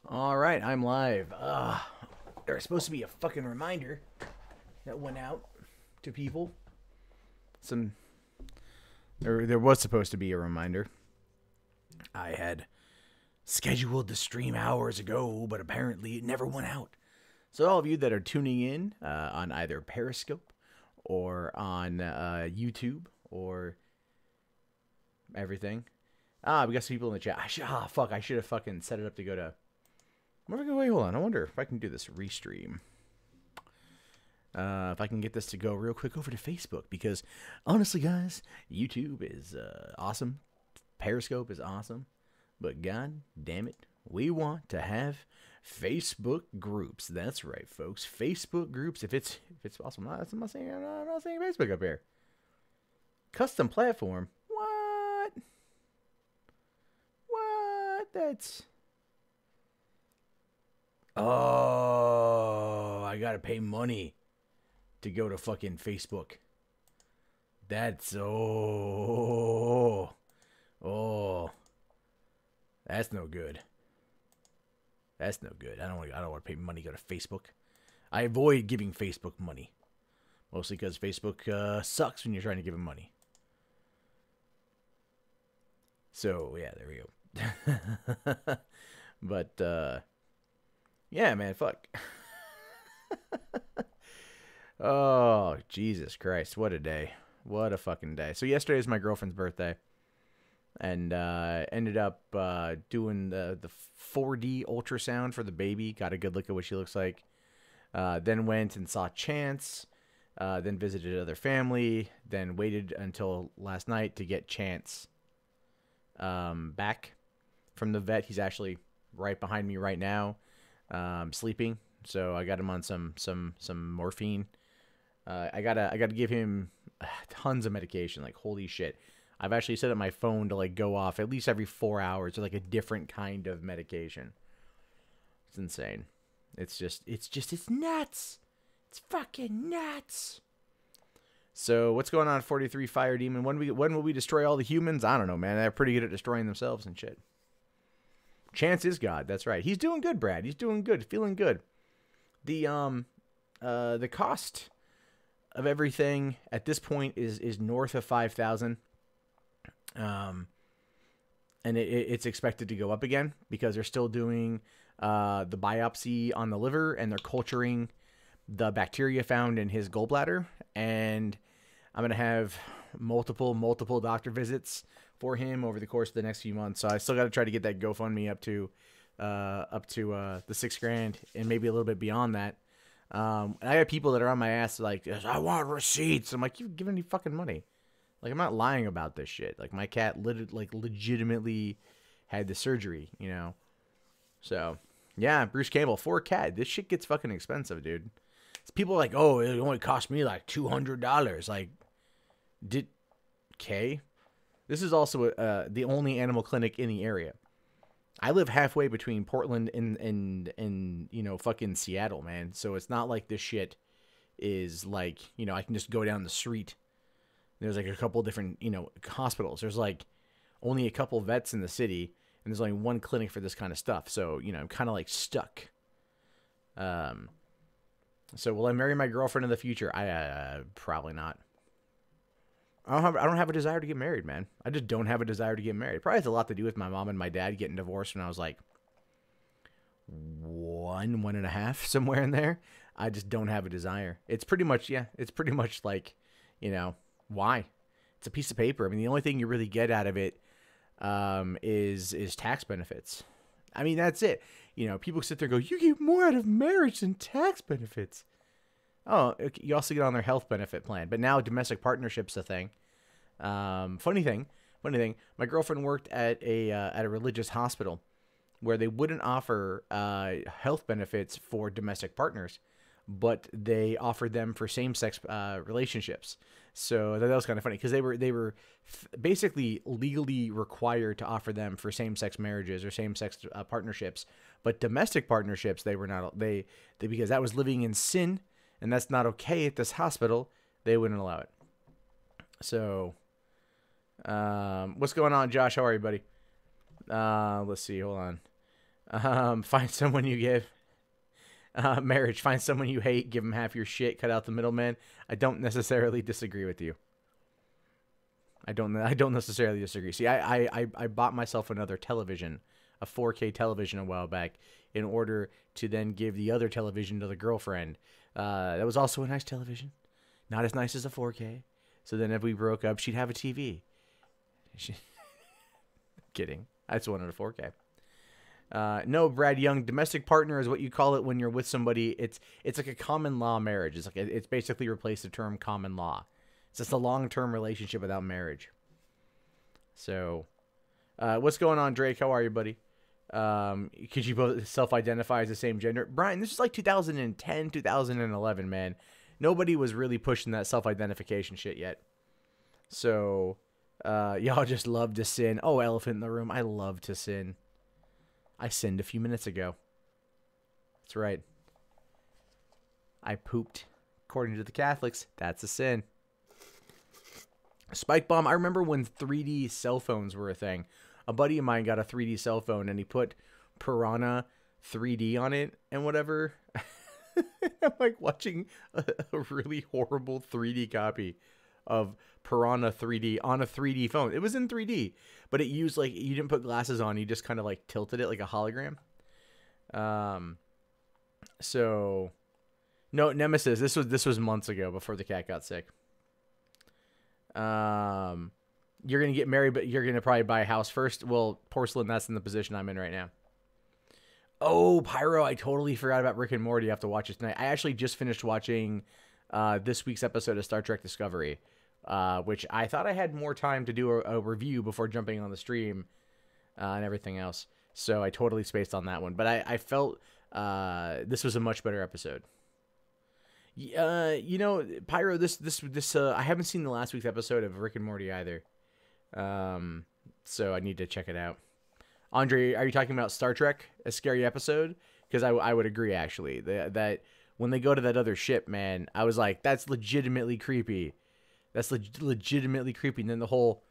All right, I'm live. There's supposed to be a fucking reminder that went out to people. There was supposed to be a reminder. I had scheduled the stream hours ago, but apparently it never went out. So all of you that are tuning in on either Periscope or on YouTube or everything. We got some people in the chat. I should have fucking set it up to go to. Wait, hold on. I wonder if I can do this restream. If I can get this to go real quick over to Facebook, because honestly, guys, YouTube is awesome. Periscope is awesome, but god damn it, we want to have Facebook groups. That's right, folks. Facebook groups. If it's possible, I'm not saying Facebook up here. Custom platform. What? That's. Oh, I gotta pay money to go to fucking Facebook. That's that's no good. That's no good. I don't want to pay money to go to Facebook. I avoid giving Facebook money, mostly because Facebook sucks when you're trying to give them money. So yeah, there we go. But yeah, man, fuck. Oh, Jesus Christ. What a day. What a fucking day. So yesterday is my girlfriend's birthday. And ended up doing the 4D ultrasound for the baby. Got a good look at what she looks like. Then went and saw Chance. Then visited other family. Then waited until last night to get Chance back from the vet. He's actually right behind me right now. Sleeping, so I got him on some morphine. I gotta give him tons of medication. Like, holy shit, I've actually set up my phone to like go off at least every 4 hours to like a different kind of medication. It's insane. It's nuts. It's fucking nuts. So what's going on, 43 Fire Demon? When will we destroy all the humans? I don't know, man. They're pretty good at destroying themselves and shit. Chance is God. That's right. He's doing good, Brad. He's doing good. Feeling good. The cost of everything at this point is north of 5,000. And it's expected to go up again because they're still doing the biopsy on the liver, and they're culturing the bacteria found in his gallbladder. And I'm gonna have multiple doctor visits for him over the course of the next few months. So I still got to try to get that GoFundMe up to the $6,000 and maybe a little bit beyond that. And I have people that are on my ass like, I want receipts. I'm like, you've given me fucking money. Like, I'm not lying about this shit. Like, my cat legitimately had the surgery, you know? So yeah, Bruce Campbell, for a cat, this shit gets fucking expensive, dude. It's people are like, oh, it only cost me like $200. Like, okay. This is also the only animal clinic in the area. I live halfway between Portland and you know, fucking Seattle, man. So it's not like this shit is like, you know, I can just go down the street. There's like a couple different, you know, hospitals. There's like only a couple vets in the city, and there's only one clinic for this kind of stuff. So, you know, I'm kind of like stuck. So will I marry my girlfriend in the future? I probably not. I don't have a desire to get married, man. I just don't have a desire to get married. It probably has a lot to do with my mom and my dad getting divorced when I was like 1.5, somewhere in there. I just don't have a desire. It's pretty much like, you know, why? It's a piece of paper. I mean, the only thing you really get out of it is tax benefits. I mean, that's it. You know, people sit there and go, you get more out of marriage than tax benefits. Oh, you also get on their health benefit plan. But now domestic partnership's a thing. Funny thing. My girlfriend worked at a religious hospital where they wouldn't offer health benefits for domestic partners, but they offered them for same-sex relationships. So that was kind of funny because they were basically legally required to offer them for same-sex marriages or same-sex partnerships, but domestic partnerships they were not. They because that was living in sin. And that's not okay at this hospital. They wouldn't allow it. So, what's going on, Josh? How are you, buddy? Let's see. Hold on. Find someone you give. Marriage. Find someone you hate. Give them half your shit. Cut out the middleman. I don't necessarily disagree with you. I don't necessarily disagree. See, I bought myself another television, a 4K television a while back, in order to then give the other television to the girlfriend. That was also a nice television. Not as nice as a 4K. So then if we broke up, she'd have a TV. Kidding. I just wanted a 4K. No, Brad Young, domestic partner is what you call it when you're with somebody. It's like a common law marriage. It's basically replaced the term common law. It's just a long-term relationship without marriage. So, what's going on, Drake? How are you, buddy? Could you both self-identify as the same gender? Brian, this is like 2010, 2011, man. Nobody was really pushing that self-identification shit yet. So, y'all just love to sin. Oh, elephant in the room. I love to sin. I sinned a few minutes ago. That's right. I pooped. According to the Catholics, that's a sin. Spike bomb. I remember when 3D cell phones were a thing. A buddy of mine got a 3D cell phone and he put Piranha 3D on it and whatever. I'm like watching a really horrible 3D copy of Piranha 3D on a 3D phone. It was in 3D, but it used like, you didn't put glasses on. You just kind of like tilted it like a hologram. So no, Nemesis. This was months ago before the cat got sick. You're going to get married, but you're going to probably buy a house first. Well, Porcelain, that's in the position I'm in right now. Oh, Pyro, I totally forgot about Rick and Morty. I have to watch it tonight. I actually just finished watching this week's episode of Star Trek Discovery, which I thought I had more time to do a review before jumping on the stream and everything else. So I totally spaced on that one. But I felt this was a much better episode. You know, Pyro, this I haven't seen the last week's episode of Rick and Morty either. So I need to check it out. Andre, are you talking about Star Trek, a scary episode? Because I would agree, actually. That when they go to that other ship, man, I was like, that's legitimately creepy. That's legitimately creepy. And then the whole,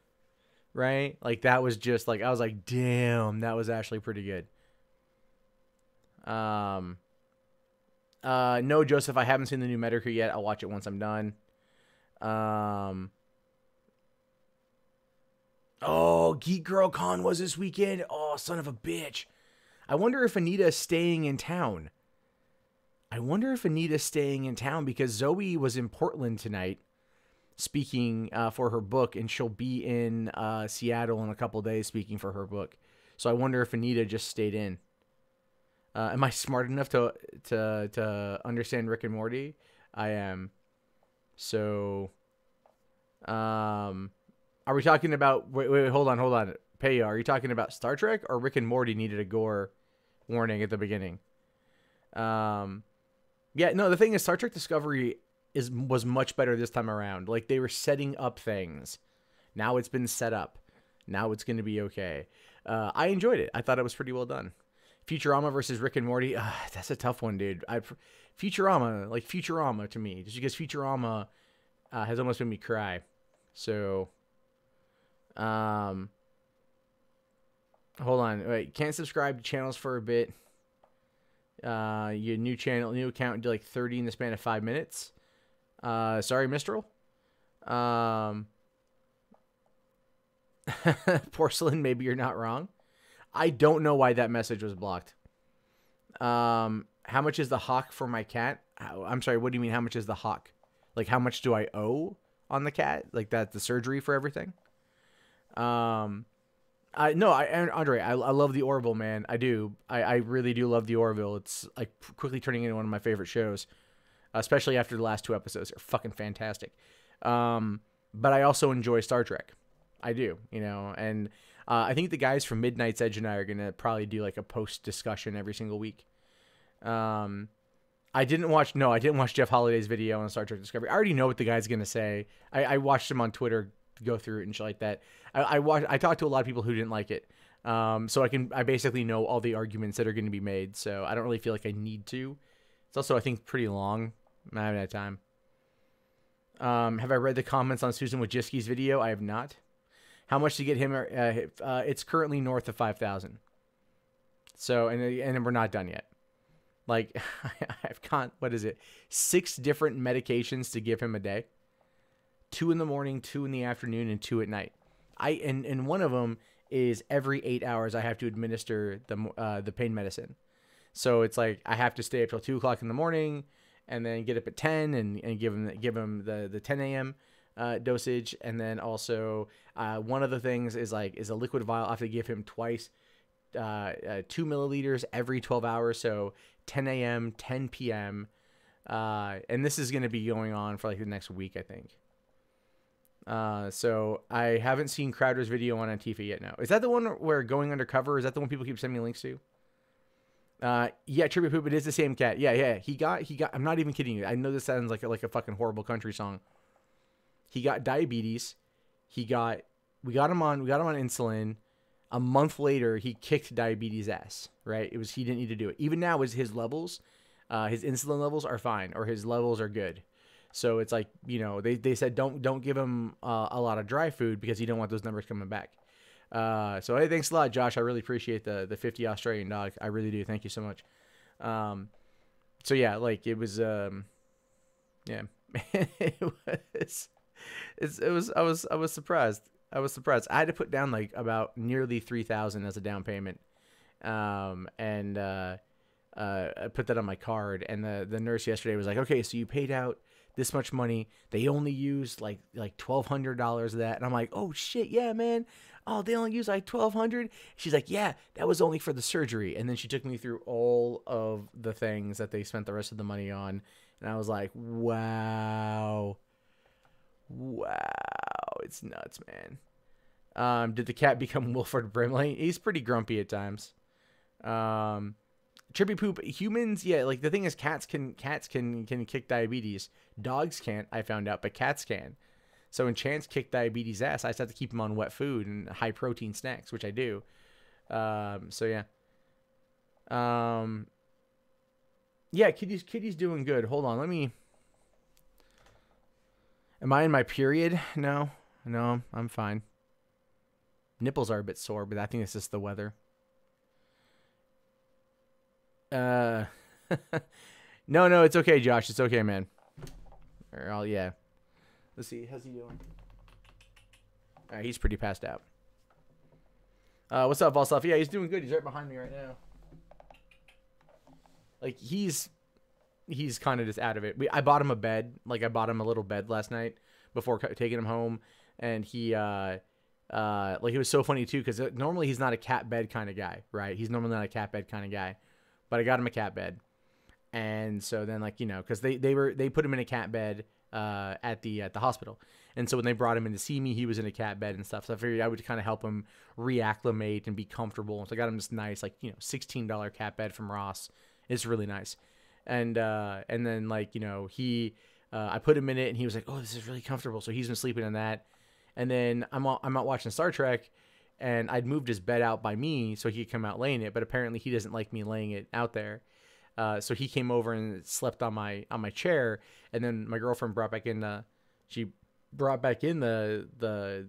right? Like, that was just, like, I was like, damn, that was actually pretty good. No, Joseph, I haven't seen the new Metacritic yet. I'll watch it once I'm done. Oh, Geek Girl Con was this weekend. Oh, son of a bitch. I wonder if Anita is staying in town. Because Zoe was in Portland tonight speaking for her book, and she'll be in Seattle in a couple days speaking for her book. So I wonder if Anita just stayed in. Am I smart enough to understand Rick and Morty? I am. So, are we talking about... Wait, hold on. Peyo, are you talking about Star Trek or Rick and Morty needed a gore warning at the beginning? Yeah, no, the thing is, Star Trek Discovery was much better this time around. Like, they were setting up things. Now it's been set up. Now it's going to be okay. I enjoyed it. I thought it was pretty well done. Futurama versus Rick and Morty. That's a tough one, dude. Futurama to me, just because Futurama has almost made me cry. So, hold on. Wait, can't subscribe to channels for a bit. Your new account did like 30 in the span of 5 minutes. Sorry, Mistral. Porcelain, maybe you're not wrong. I don't know why that message was blocked. How much is the hawk for my cat? I'm sorry, what do you mean, how much is the hawk? Like, how much do I owe on the cat? Like, that's the surgery for everything? Andre, I love the Orville, man. I do. I really do love the Orville. It's like quickly turning into one of my favorite shows, especially after the last 2 episodes. They're fucking fantastic. But I also enjoy Star Trek. I do, and I think the guys from Midnight's Edge and I are going to probably do like a post discussion every single week. I didn't watch Jeff Holliday's video on Star Trek Discovery. I already know what the guy's going to say. I watched him on Twitter go through it and shit like that. I talked to a lot of people who didn't like it. So I basically know all the arguments that are going to be made. So I don't really feel like I need to. It's also, I think, pretty long. I haven't had time. Have I read the comments on Susan Wojcicki's video? I have not. How much to get him? It's currently north of 5,000. So, and we're not done yet. Like, I've got, 6 different medications to give him a day. 2 in the morning, 2 in the afternoon, and 2 at night. And one of them is every 8 hours I have to administer the pain medicine. So it's like I have to stay up till 2 o'clock in the morning, and then get up at 10 and give him the 10 a.m. Dosage. And then also one of the things is a liquid vial. I have to give him twice, 2 milliliters every 12 hours. So 10 a.m., 10 p.m. And this is going to be going on for like the next week, I think. So I haven't seen Crowder's video on Antifa yet. No, is that the one where going undercover? Is that the one people keep sending me links to? Yeah, Tribute Poop. It is the same cat. Yeah. He got. I'm not even kidding you. I know this sounds like a fucking horrible country song. He got diabetes. We got him on insulin. A month later, he kicked diabetes ass. Right? He didn't need to do it. Even now, his levels, his insulin levels are fine, or his levels are good. So it's like, they said don't give him a lot of dry food because you don't want those numbers coming back. So hey, thanks a lot, Josh. I really appreciate the 50 Australian dog. I really do. Thank you so much. So yeah, like it was, yeah, I was surprised. I had to put down like about nearly 3,000 as a down payment. And I put that on my card, and the nurse yesterday was like, okay, so you paid out this much money. They only used like $1,200 of that. And I'm like, oh shit, yeah, man. Oh, they only used like $1,200. She's like, yeah, that was only for the surgery. And then she took me through all of the things that they spent the rest of the money on. And I was like, wow, it's nuts, man. Did the cat become Wilford Brimley? He's pretty grumpy at times. Trippy Poop. Humans, yeah, like the thing is, cats can kick diabetes. Dogs can't, I found out, but cats can. So when Chance kicked diabetes ass, I just have to keep him on wet food and high protein snacks, which I do. So yeah. Yeah, Kitty's doing good. Hold on, am I in my period? No, I'm fine. Nipples are a bit sore, but I think it's just the weather. No, it's okay, Josh. It's okay, man. Yeah. Let's see. How's he doing? He's pretty passed out. What's up, Volstuff? Yeah, he's doing good. He's right behind me right now. Like, he's kind of just out of it. I bought him a bed. Like, I bought him a little bed last night before taking him home. And he, like, it was so funny, too, because normally he's not a cat bed kind of guy, right? He's normally not a cat bed kind of guy. But I got him a cat bed. And so then, like, because they put him in a cat bed at the hospital. And so when they brought him in to see me, he was in a cat bed and stuff. So I figured I would kind of help him reacclimate and be comfortable. So I got him this nice, like, $16 cat bed from Ross. It's really nice. And then, like, I put him in it and he was like, oh, this is really comfortable. So he's been sleeping in that. And then I'm out watching Star Trek, and I'd moved his bed out by me so he could come out laying it. But apparently he doesn't like me laying it out there. So he came over and slept on my chair, and then my girlfriend brought back in the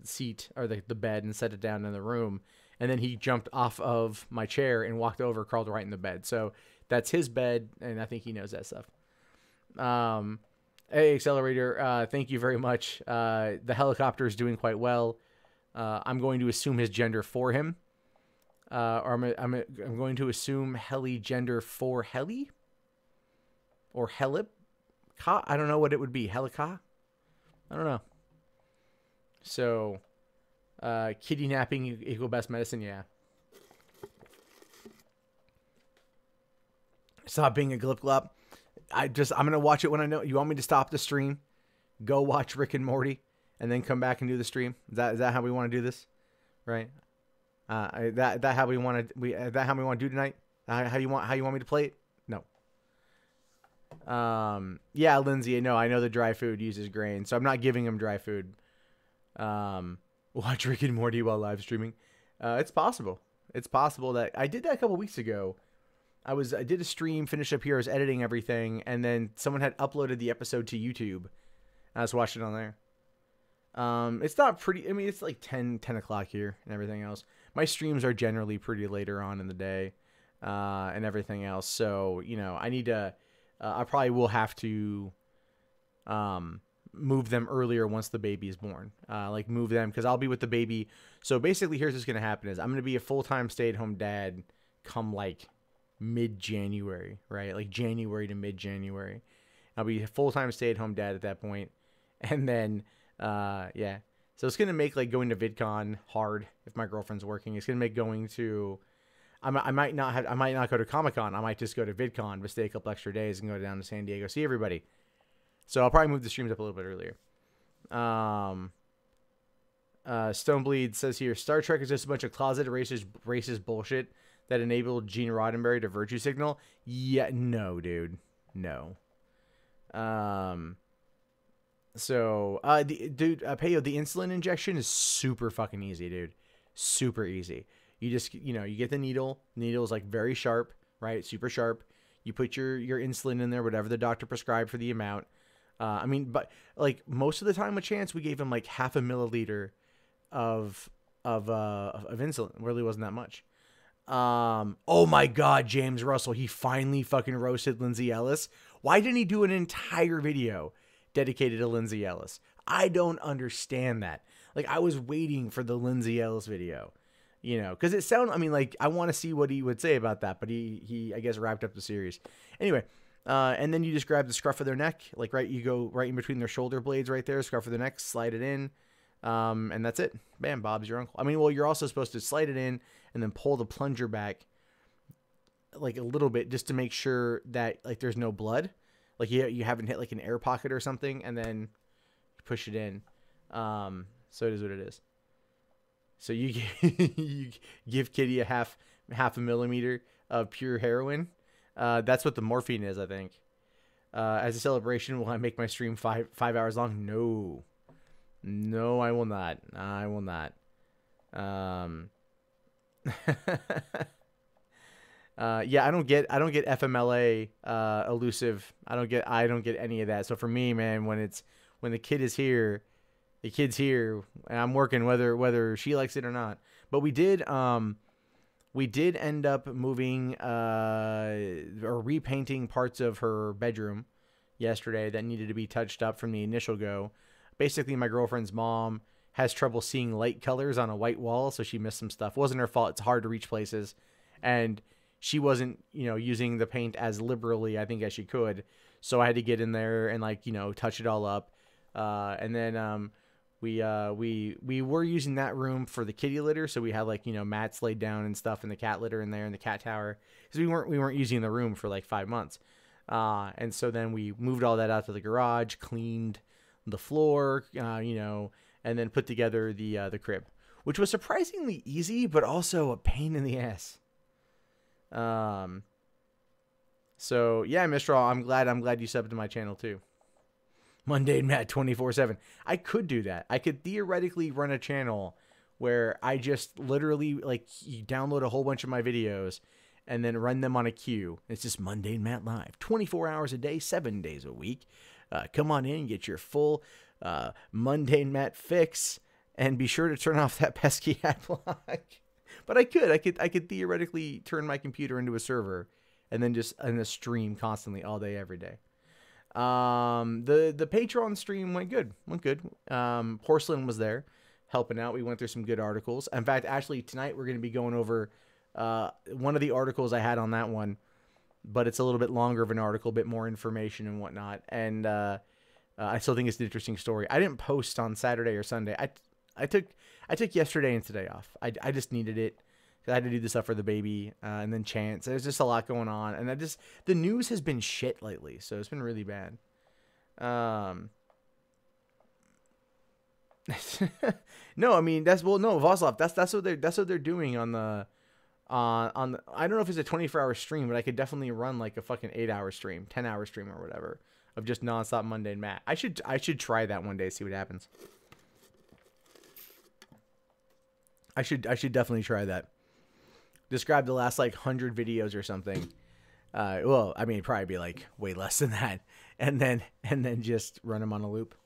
seat or the bed and set it down in the room, and then he jumped off of my chair and walked over, crawled right in the bed. So that's his bed, and I think he knows that stuff. Hey, Accelerator, thank you very much. The helicopter is doing quite well. I'm going to assume his gender for him. Or I'm going to assume heli gender for heli or helip. I don't know what it would be. Helika? I don't know. So, kitty napping equal best medicine. Yeah. Stop being a glip glop. I'm going to watch it when I know. You want me to stop the stream? Go watch Rick and Morty and then come back and do the stream? Is that how we want to do this? Right? That how we want to do tonight? How you want me to play it? No. Yeah, Lindsay. No, I know the dry food uses grain, so I'm not giving him dry food. Watch Rick and Morty while live streaming. It's possible. It's possible that I did that a couple weeks ago. I did a stream, finished up here, I was editing everything, and then someone had uploaded the episode to YouTube. I was watching it on there. It's not pretty. I mean, it's like 10 o'clock here and everything else. My streams are generally pretty later on in the day. and everything else. So, you know, I need to, I probably will have to move them earlier once the baby is born. Like move them because I'll be with the baby. So basically here's what's going to happen is I'm going to be a full-time stay-at-home dad come like mid-January, right? Like January to mid-January. I'll be a full-time stay-at-home dad at that point. And then, yeah. So it's going to make like going to VidCon hard if my girlfriend's working. It's going to make going to, I might not go to Comic-Con. I might just go to VidCon, but stay a couple extra days and go down to San Diego, see everybody. So I'll probably move the streams up a little bit earlier. Stonebleed says here, Star Trek is just a bunch of closet racist bullshit that enabled Gene Roddenberry to virtue signal. Yeah, no, dude. No. So, Payo, the insulin injection is super fucking easy, dude. Super easy. You just, you know, you get the needle. The needle is like very sharp, right? Super sharp. You put your insulin in there, whatever the doctor prescribed for the amount. I mean, but like most of the time with Chance, we gave him like 0.5 milliliter of insulin. It really wasn't that much. Oh my God, James Russell, he finally fucking roasted Lindsay Ellis. Why didn't he do an entire video dedicated to Lindsay Ellis? I don't understand that. Like, I was waiting for the Lindsay Ellis video, you know, because it sounded, I mean, like, I want to see what he would say about that, but he I guess, wrapped up the series. Anyway, and then you just grab the scruff of their neck, like, right, you go right in between their shoulder blades right there, scruff of their neck, slide it in, and that's it. Bam, Bob's your uncle. I mean, well, you're also supposed to slide it in and then pull the plunger back, like, a little bit just to make sure that, like, there's no blood. Like, you haven't hit, like, an air pocket or something, and then push it in. So it is what it is. So you give Kitty a half a millimeter of pure heroin. That's what the morphine is, I think. As a celebration, will I make my stream five hours long? No, I will not. I will not. Yeah, I don't get FMLA, elusive. I don't get any of that. So for me, man, when the kid is here, the kid's here, and I'm working whether she likes it or not. But we did end up moving or repainting parts of her bedroom yesterday that needed to be touched up from the initial go. Basically, my girlfriend's mom has trouble seeing light colors on a white wall, so she missed some stuff. It wasn't her fault. It's hard to reach places, and she wasn't, you know, using the paint as liberally, I think, as she could. So I had to get in there and, like, you know, touch it all up. And then we were using that room for the kitty litter, so we had, like, you know, mats laid down and stuff, and the cat litter in there, and the cat tower, because we weren't using the room for like 5 months. And so then we moved all that out to the garage, cleaned the floor, you know, and then put together the crib, which was surprisingly easy, but also a pain in the ass. So yeah, Mr. I'm glad you subbed to my channel too. MundaneMatt 24/7. I could do that. I could theoretically run a channel where I just literally, like, you download a whole bunch of my videos and then run them on a queue. It's just MundaneMatt Live, 24 hours a day, 7 days a week. Come on in, get your full MundaneMatt fix, and be sure to turn off that pesky ad block. But I could theoretically turn my computer into a server and then just in a stream constantly all day, every day. The Patreon stream went good. Porcelain was there helping out. We went through some good articles. In fact, actually tonight we're going to be going over one of the articles I had on that one, but it's a little bit longer of an article, a bit more information and whatnot. And I still think it's an interesting story. I didn't post on Saturday or Sunday. I took yesterday and today off. I just needed it. I had to do this stuff for the baby, and then Chance. There's just a lot going on, and the news has been shit lately, so it's been really bad. No, I mean Voslov. That's what they're doing on the I don't know if it's a 24-hour stream, but I could definitely run like a fucking 8-hour stream, 10-hour stream or whatever of just nonstop Mundane Matt. I should try that one day, see what happens. I should definitely try that. Describe the last like 100 videos or something. Well, I mean, probably be like way less than that, and then just run them on a loop.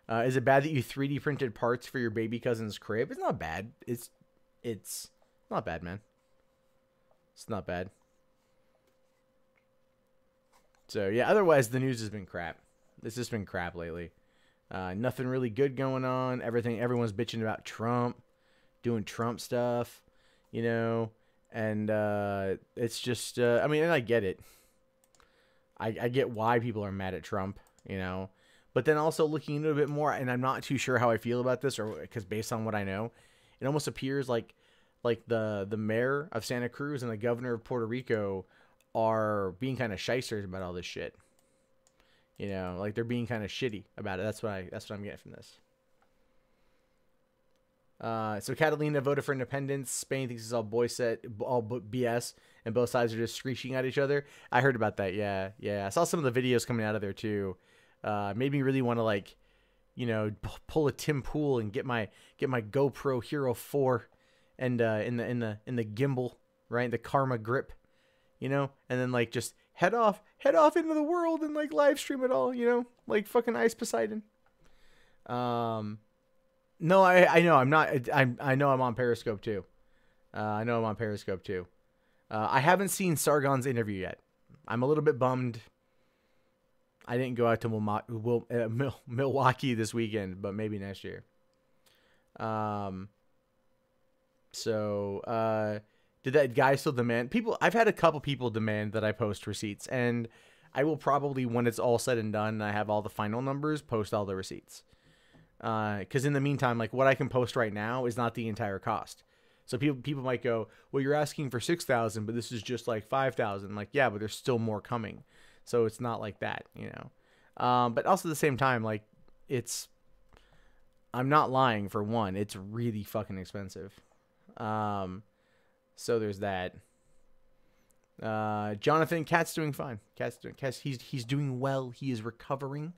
Is it bad that you 3D printed parts for your baby cousin's crib? It's not bad. It's Not bad, man. It's not bad. So, yeah, otherwise, the news has been crap. It's just been crap lately. Nothing really good going on. Everyone's bitching about Trump, doing Trump stuff, you know. And it's just, I mean, and I get it. I get why people are mad at Trump, you know. But then also looking into it a bit more, and I'm not too sure how I feel about this, or because based on what I know, it almost appears like the mayor of Santa Cruz and the governor of Puerto Rico are being kind of shysters about all this shit. You know, like they're being kind of shitty about it. That's what I'm getting from this. So Catalina voted for independence. Spain thinks it's all all BS, and both sides are just screeching at each other. I heard about that. Yeah. I saw some of the videos coming out of there too. Made me really want to, like, you know, pull a Tim Pool and get my GoPro Hero 4 and in the gimbal, right, the Karma grip, you know, and then like just head off into the world and like live stream it all, you know, like fucking Ice Poseidon. No, I know I'm not. I know I'm on Periscope too. I haven't seen Sargon's interview yet. I'm a little bit bummed. I didn't go out to Milwaukee this weekend, but maybe next year. Did that guy still demand people? I've had a couple people demand that I post receipts, and I will probably, when it's all said and done, and I have all the final numbers, post all the receipts. Because in the meantime, like what I can post right now is not the entire cost. So people might go, well, you're asking for 6,000, but this is just like 5,000. Like, yeah, but there's still more coming. So it's not like that, you know. But also at the same time, like I'm not lying. For one, it's really fucking expensive. So there's that. Jonathan, Cat's doing fine. He's doing well. He is recovering.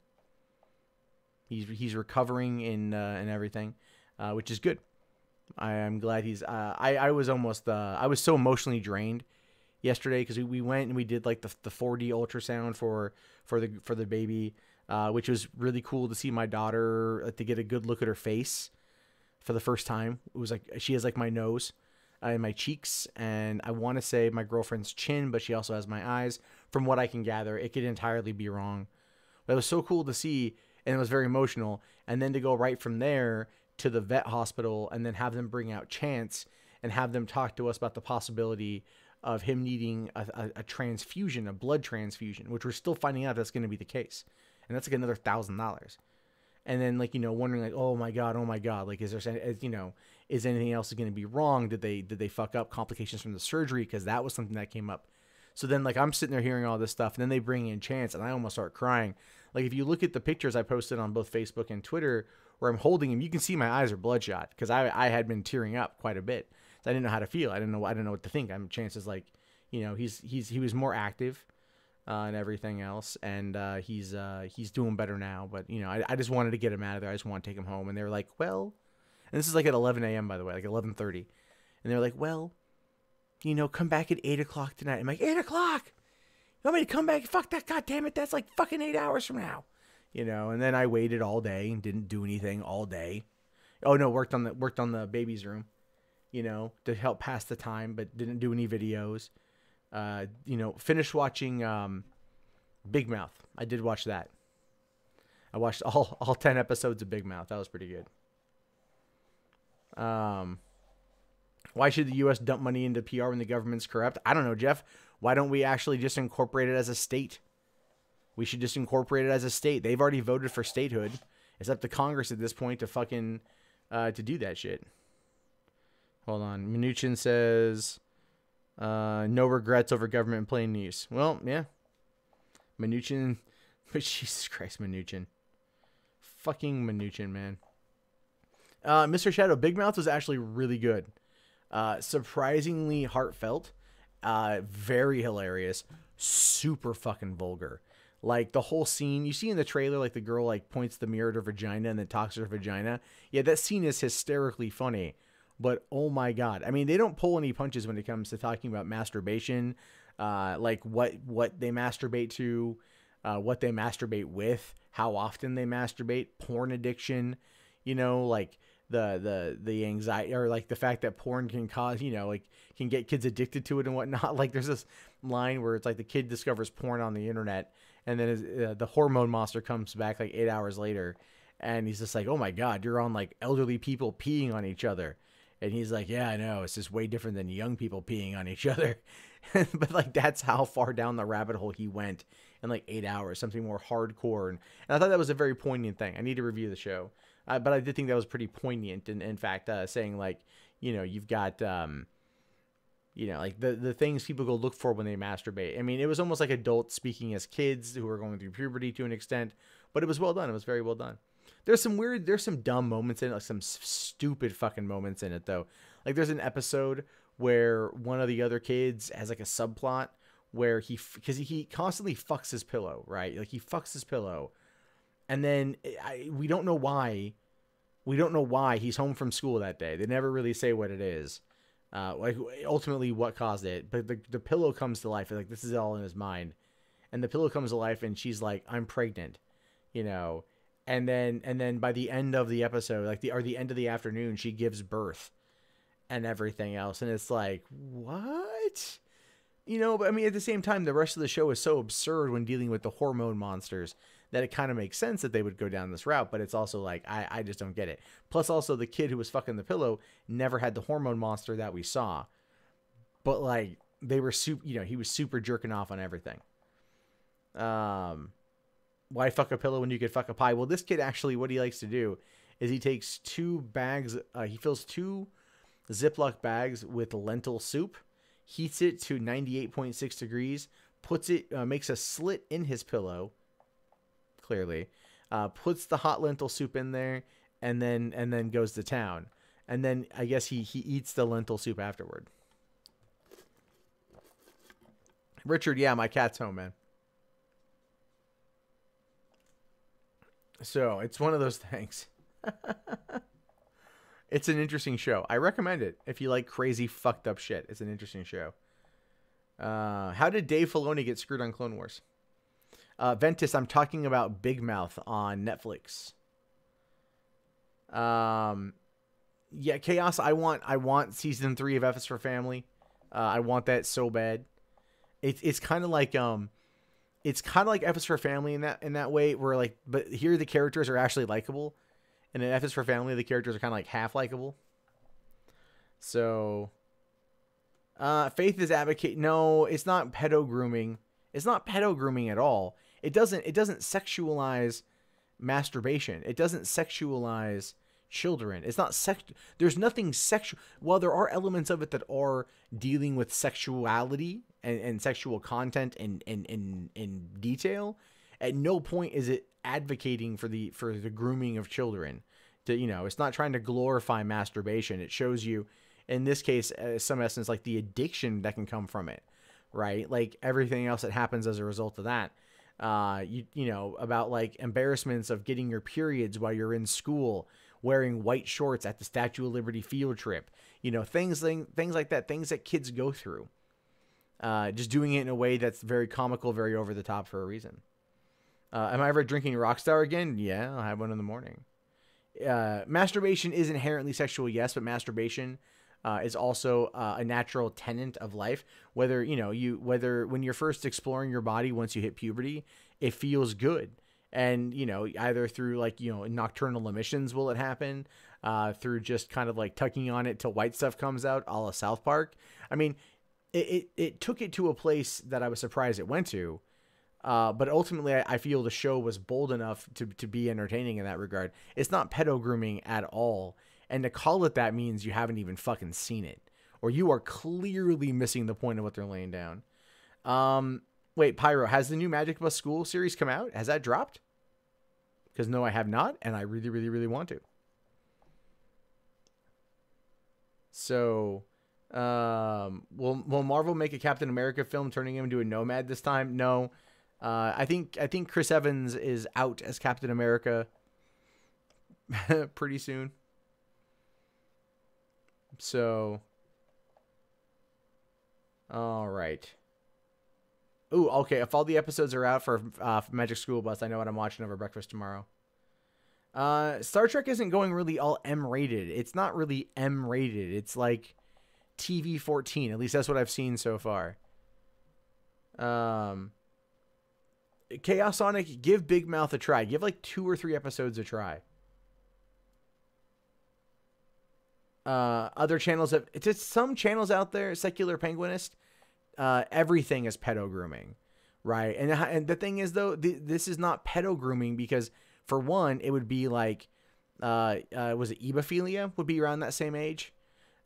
He's recovering in everything, which is good. I am glad he's. I was so emotionally drained yesterday because we went and we did like the 4D ultrasound for the baby, which was really cool to see my daughter, to get a good look at her face for the first time. It was like she has like my nose and my cheeks, and I want to say my girlfriend's chin, but she also has my eyes. From what I can gather, it could entirely be wrong. But it was so cool to see, and it was very emotional. And then to go right from there to the vet hospital and then have them bring out Chance and have them talk to us about the possibility of him needing a transfusion, a blood transfusion, which we're still finding out that's going to be the case. And that's like another $1,000. And then, like, you know, wondering like, oh my God, like, is there, you know, is anything else going to be wrong? Did they fuck up complications from the surgery? Because that was something that came up. So then, like, I'm sitting there hearing all this stuff, and then they bring in Chance, and I almost start crying. Like, if you look at the pictures I posted on both Facebook and Twitter where I'm holding him, you can see my eyes are bloodshot because I had been tearing up quite a bit. So I didn't know how to feel. I didn't know what to think. Chance is like, you know, he was more active and everything else, and he's doing better now. But, you know, I just wanted to get him out of there. I just want to take him home. And they were like, well, and this is like at 11 a.m. by the way, like 11:30, and they were like, well, you know, come back at 8 o'clock tonight. I'm like, 8 o'clock? You want me to come back? Fuck that, goddammit. That's like fucking 8 hours from now. You know, and then I waited all day and didn't do anything all day. Oh no, worked on the baby's room, you know, to help pass the time, but didn't do any videos. You know, finished watching Big Mouth. I did watch that. I watched all 10 episodes of Big Mouth. That was pretty good. Why should the U.S. dump money into PR when the government's corrupt? I don't know, Jeff. Why don't we actually just incorporate it as a state? We should just incorporate it as a state. They've already voted for statehood. It's up to Congress at this point to fucking to do that shit. Hold on. Mnuchin says no regrets over government in plain use. Well, yeah. Mnuchin. Jesus Christ, Mnuchin. Fucking Mnuchin, man. Mr. Shadow, Big Mouth was actually really good. Surprisingly heartfelt. Very hilarious. Super fucking vulgar. Like, the whole scene, you see in the trailer, like, the girl, like, points the mirror at her vagina and then talks to her vagina. Yeah, that scene is hysterically funny. But, oh my God. I mean, they don't pull any punches when it comes to talking about masturbation. Like, what they masturbate to, what they masturbate with, how often they masturbate, porn addiction. You know, like, the anxiety, or like the fact that porn can cause, like can get kids addicted to it and whatnot. Like there's this line where it's like the kid discovers porn on the internet, and then the hormone monster comes back like 8 hours later, and he's just like, oh my God, you're on like elderly people peeing on each other. And he's like, yeah, I know, it's just way different than young people peeing on each other. But like that's how far down the rabbit hole he went in like 8 hours, something more hardcore. And I thought that was a very poignant thing. I need to review the show. But I did think that was pretty poignant. And in fact, saying like, you've got, like the things people go look for when they masturbate. I mean, it was almost like adults speaking as kids who were going through puberty to an extent, but it was well done. It was very well done. There's some dumb moments in it, like some stupid fucking moments in it though. Like there's an episode where one of the other kids has like a subplot where because he constantly fucks his pillow, right? Like he fucks his pillow, and then we don't know why. We don't know why he's home from school that day. They never really say what it is, like ultimately what caused it. But the pillow comes to life. Like this is all in his mind, and the pillow comes to life, and she's like, "I'm pregnant," And then by the end of the episode, like the end of the afternoon, she gives birth and everything else. And it's like, what? But I mean, at the same time, the rest of the show is so absurd when dealing with the hormone monsters that it kind of makes sense that they would go down this route. But it's also like, I just don't get it. Plus also the kid who was fucking the pillow never had the hormone monster that we saw. But like they were he was super jerking off on everything. Why fuck a pillow when you could fuck a pie? Well, this kid actually, what he likes to do is he takes 2 bags, he fills 2 Ziploc bags with lentil soup, heats it to 98.6 degrees, makes a slit in his pillow, clearly, puts the hot lentil soup in there, and then goes to town. And then I guess he eats the lentil soup afterward. Richard, yeah, my cat's home, man. So it's one of those things. It's an interesting show. I recommend it if you like crazy fucked up shit. It's an interesting show. How did Dave Filoni get screwed on Clone Wars? Ventus, I'm talking about Big Mouth on Netflix. Yeah, Chaos. I want season 3 of F is for Family. I want that so bad. It's kind of like It's kind of like F is for Family in that way, where like, but here the characters are actually likable, and in F is for Family the characters are kind of like half likable. So, Faith is advocate. No, it's not pedo grooming. It's not pedo grooming at all. It doesn't sexualize masturbation. It doesn't sexualize children. It's not there's nothing sexual. While there are elements of it that are dealing with sexuality and sexual content in detail, at no point is it advocating for the grooming of children. It's not trying to glorify masturbation. It shows you, in this case, some essence, like the addiction that can come from it, right? Like everything else that happens as a result of that. About like embarrassments of getting your periods while you're in school, wearing white shorts at the Statue of Liberty field trip, things like that, things that kids go through. Just doing it in a way that's very comical, very over the top for a reason. Am I ever drinking Rockstar again? Yeah, I'll have one in the morning. Masturbation is inherently sexual, yes, but masturbation is also a natural tenet of life. Whether when you're first exploring your body once you hit puberty, it feels good. And, either through like, nocturnal emissions will it happen, through just kind of like tucking on it till white stuff comes out, a la South Park. I mean, it took it to a place that I was surprised it went to. But ultimately, I feel the show was bold enough to be entertaining in that regard. It's not pedo grooming at all. And to call it that means you haven't even fucking seen it, or you are clearly missing the point of what they're laying down. Wait, Pyro, has the new Magic Bus School series come out? Has that dropped? Because no, I have not, and I really, really, really want to. So, will Marvel make a Captain America film turning him into a nomad this time? No. I think Chris Evans is out as Captain America pretty soon. So, all right. Ooh, okay. If all the episodes are out for Magic School Bus, I know what I'm watching over breakfast tomorrow. Star Trek isn't going really all M-rated. It's not really M-rated. It's like TV 14. At least that's what I've seen so far. Chaos Sonic, give Big Mouth a try. Give like 2 or 3 episodes a try. Other channels have, it's just some channels out there, Secular Penguinist, everything is pedo grooming, right? And the thing is though, this is not pedo grooming because for one, it would be like, was it ebophilia would be around that same age?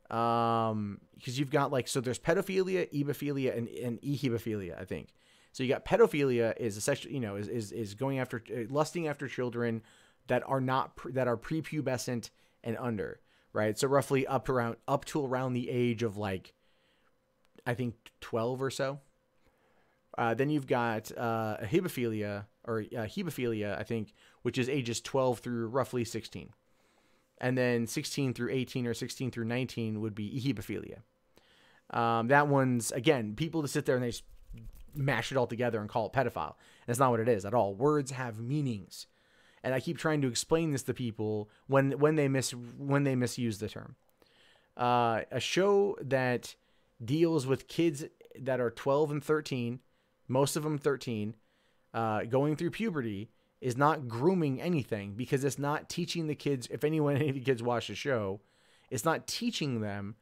Because you've got like, so there's pedophilia, ebophilia, and ehebophilia, I think. So you got pedophilia is essentially, is going after, lusting after children that are not, that are prepubescent and under. Right, so roughly up to around the age of like, I think 12 or so. Then you've got hebephilia or hebephilia, I think, which is ages 12 through roughly 16, and then 16 through 18 or 16 through 19 would be ehebophilia. That one's again people to sit there and they just mash it all together and call it pedophile. And that's not what it is at all. Words have meanings. And I keep trying to explain this to people when they misuse the term. A show that deals with kids that are 12 and 13, most of them 13, going through puberty, is not grooming anything because it's not teaching the kids. If any of the kids watch the show, it's not teaching them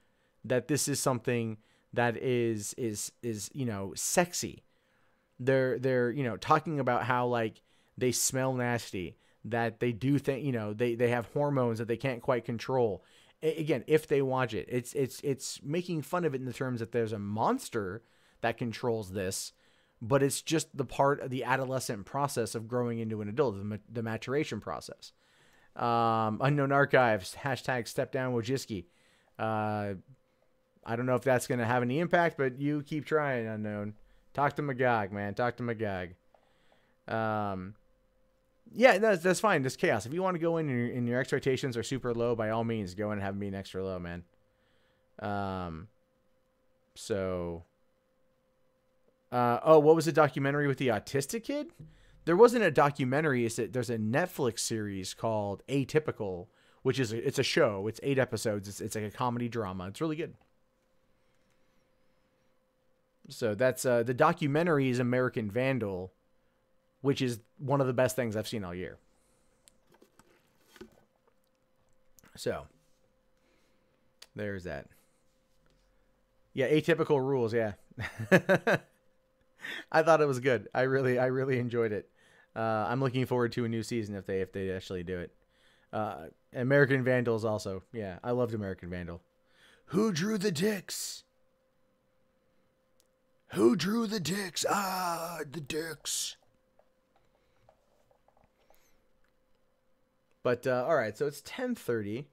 that this is something that is sexy. They're talking about how like they smell nasty. That they do think, they have hormones that they can't quite control. Again, if they watch it, it's making fun of it in the terms that there's a monster that controls this, but it's just the part of the adolescent process of growing into an adult, the maturation process. Unknown Archives, hashtag step down Wojcicki. I don't know if that's going to have any impact, but you keep trying, Unknown. Talk to Magog, man. Talk to Magog. Yeah, that's fine. Just chaos. If you want to go in and your expectations are super low, by all means, go in and have them be an extra low, man. What was the documentary with the autistic kid? There wasn't a documentary. There's a Netflix series called Atypical, which is it's a show. It's 8 episodes. It's like a comedy drama. It's really good. So that's the documentary is American Vandal, which is one of the best things I've seen all year. So, there's that. Yeah, Atypical Rules, yeah. I thought it was good. I really enjoyed it. I'm looking forward to a new season if they actually do it. American Vandals also. Yeah, I loved American Vandal. Who drew the dicks? Who drew the dicks? The dicks. But all right, so it's 10:30.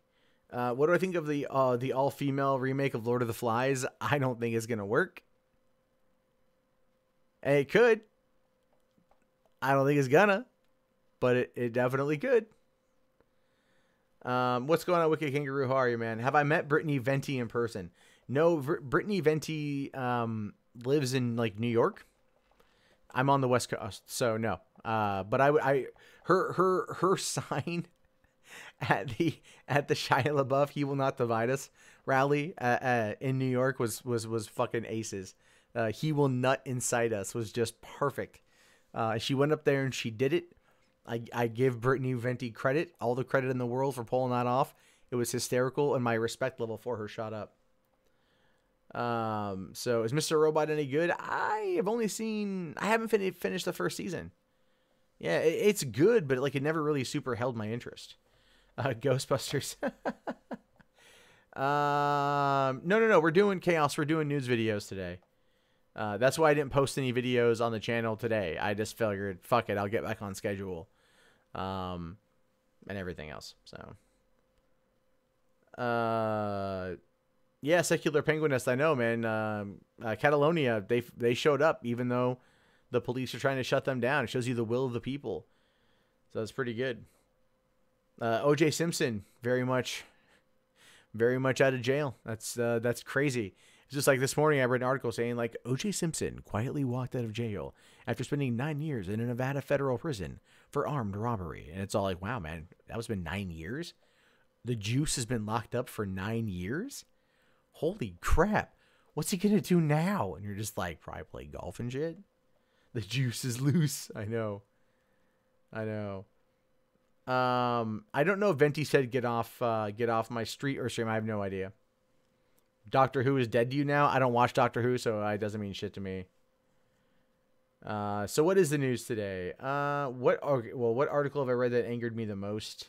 What do I think of the all-female remake of Lord of the Flies? I don't think it's gonna work. It could. I don't think it's gonna, but it definitely could. What's going on, Wicked Kangaroo? How are you, man? Have I met Brittany Venti in person? No, Brittany Venti lives in like New York. I'm on the West Coast, so no. But her sign at the Shia LaBeouf "He Will Not Divide Us" rally in New York was fucking aces. "He will nut inside us" was just perfect. She went up there and she did it. I give Brittany Venti credit, all the credit in the world for pulling that off. It was hysterical, and my respect level for her shot up. So is Mr. Robot any good? I haven't finished the first season. Yeah, it's good, but like it never really super held my interest. Ghostbusters. No. We're doing chaos. We're doing news videos today. That's why I didn't post any videos on the channel today. I just figured, fuck it, I'll get back on schedule. And everything else. So. Yeah, Secular Penguinist, I know, man. Catalonia, they showed up even though the police are trying to shut them down. It shows you the will of the people. So it's pretty good. O.J. Simpson, very much out of jail. That's crazy. It's just like this morning I read an article saying like O.J. Simpson quietly walked out of jail after spending 9 years in a Nevada federal prison for armed robbery. And it's all like, wow, man, that was been 9 years? The Juice has been locked up for 9 years? Holy crap. What's he going to do now? And you're just like, probably play golf and shit. The Juice is loose. I know. I don't know if Venti said get off my street or stream. I have no idea. Doctor Who is dead to you now? I don't watch Doctor Who, so it doesn't mean shit to me. So what is the news today? What article have I read that angered me the most?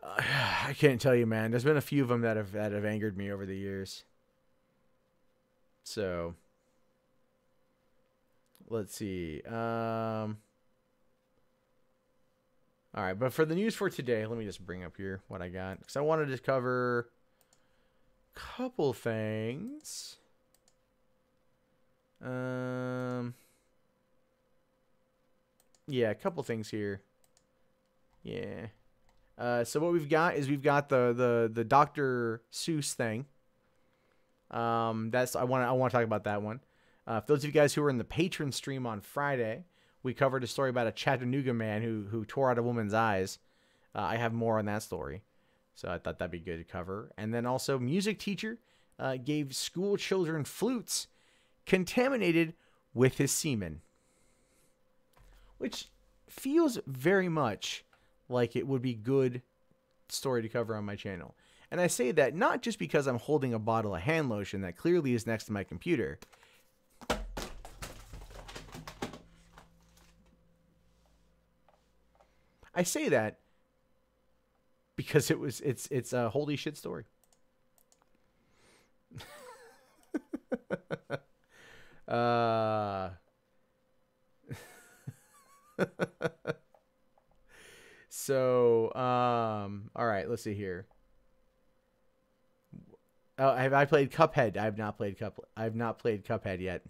I can't tell you, man. There's been a few of them that have angered me over the years. So let's see. All right, but for the news for today, let me just bring up here what I got, because I wanted to cover a couple things. Yeah, a couple things here. Yeah. So what we've got is the Dr. Seuss thing. I want to talk about that one. For those of you guys who were in the patron stream on Friday, we covered a story about a Chattanooga man who tore out a woman's eyes. I have more on that story, so I thought that'd be good to cover. And then also, music teacher gave school children flutes contaminated with his semen, which feels very much like it would be good story to cover on my channel. And I say that not just because I'm holding a bottle of hand lotion that clearly is next to my computer. I say that because it's a holy shit story. So, all right, let's see here. Oh, have I played Cuphead? I have not played Cuphead yet.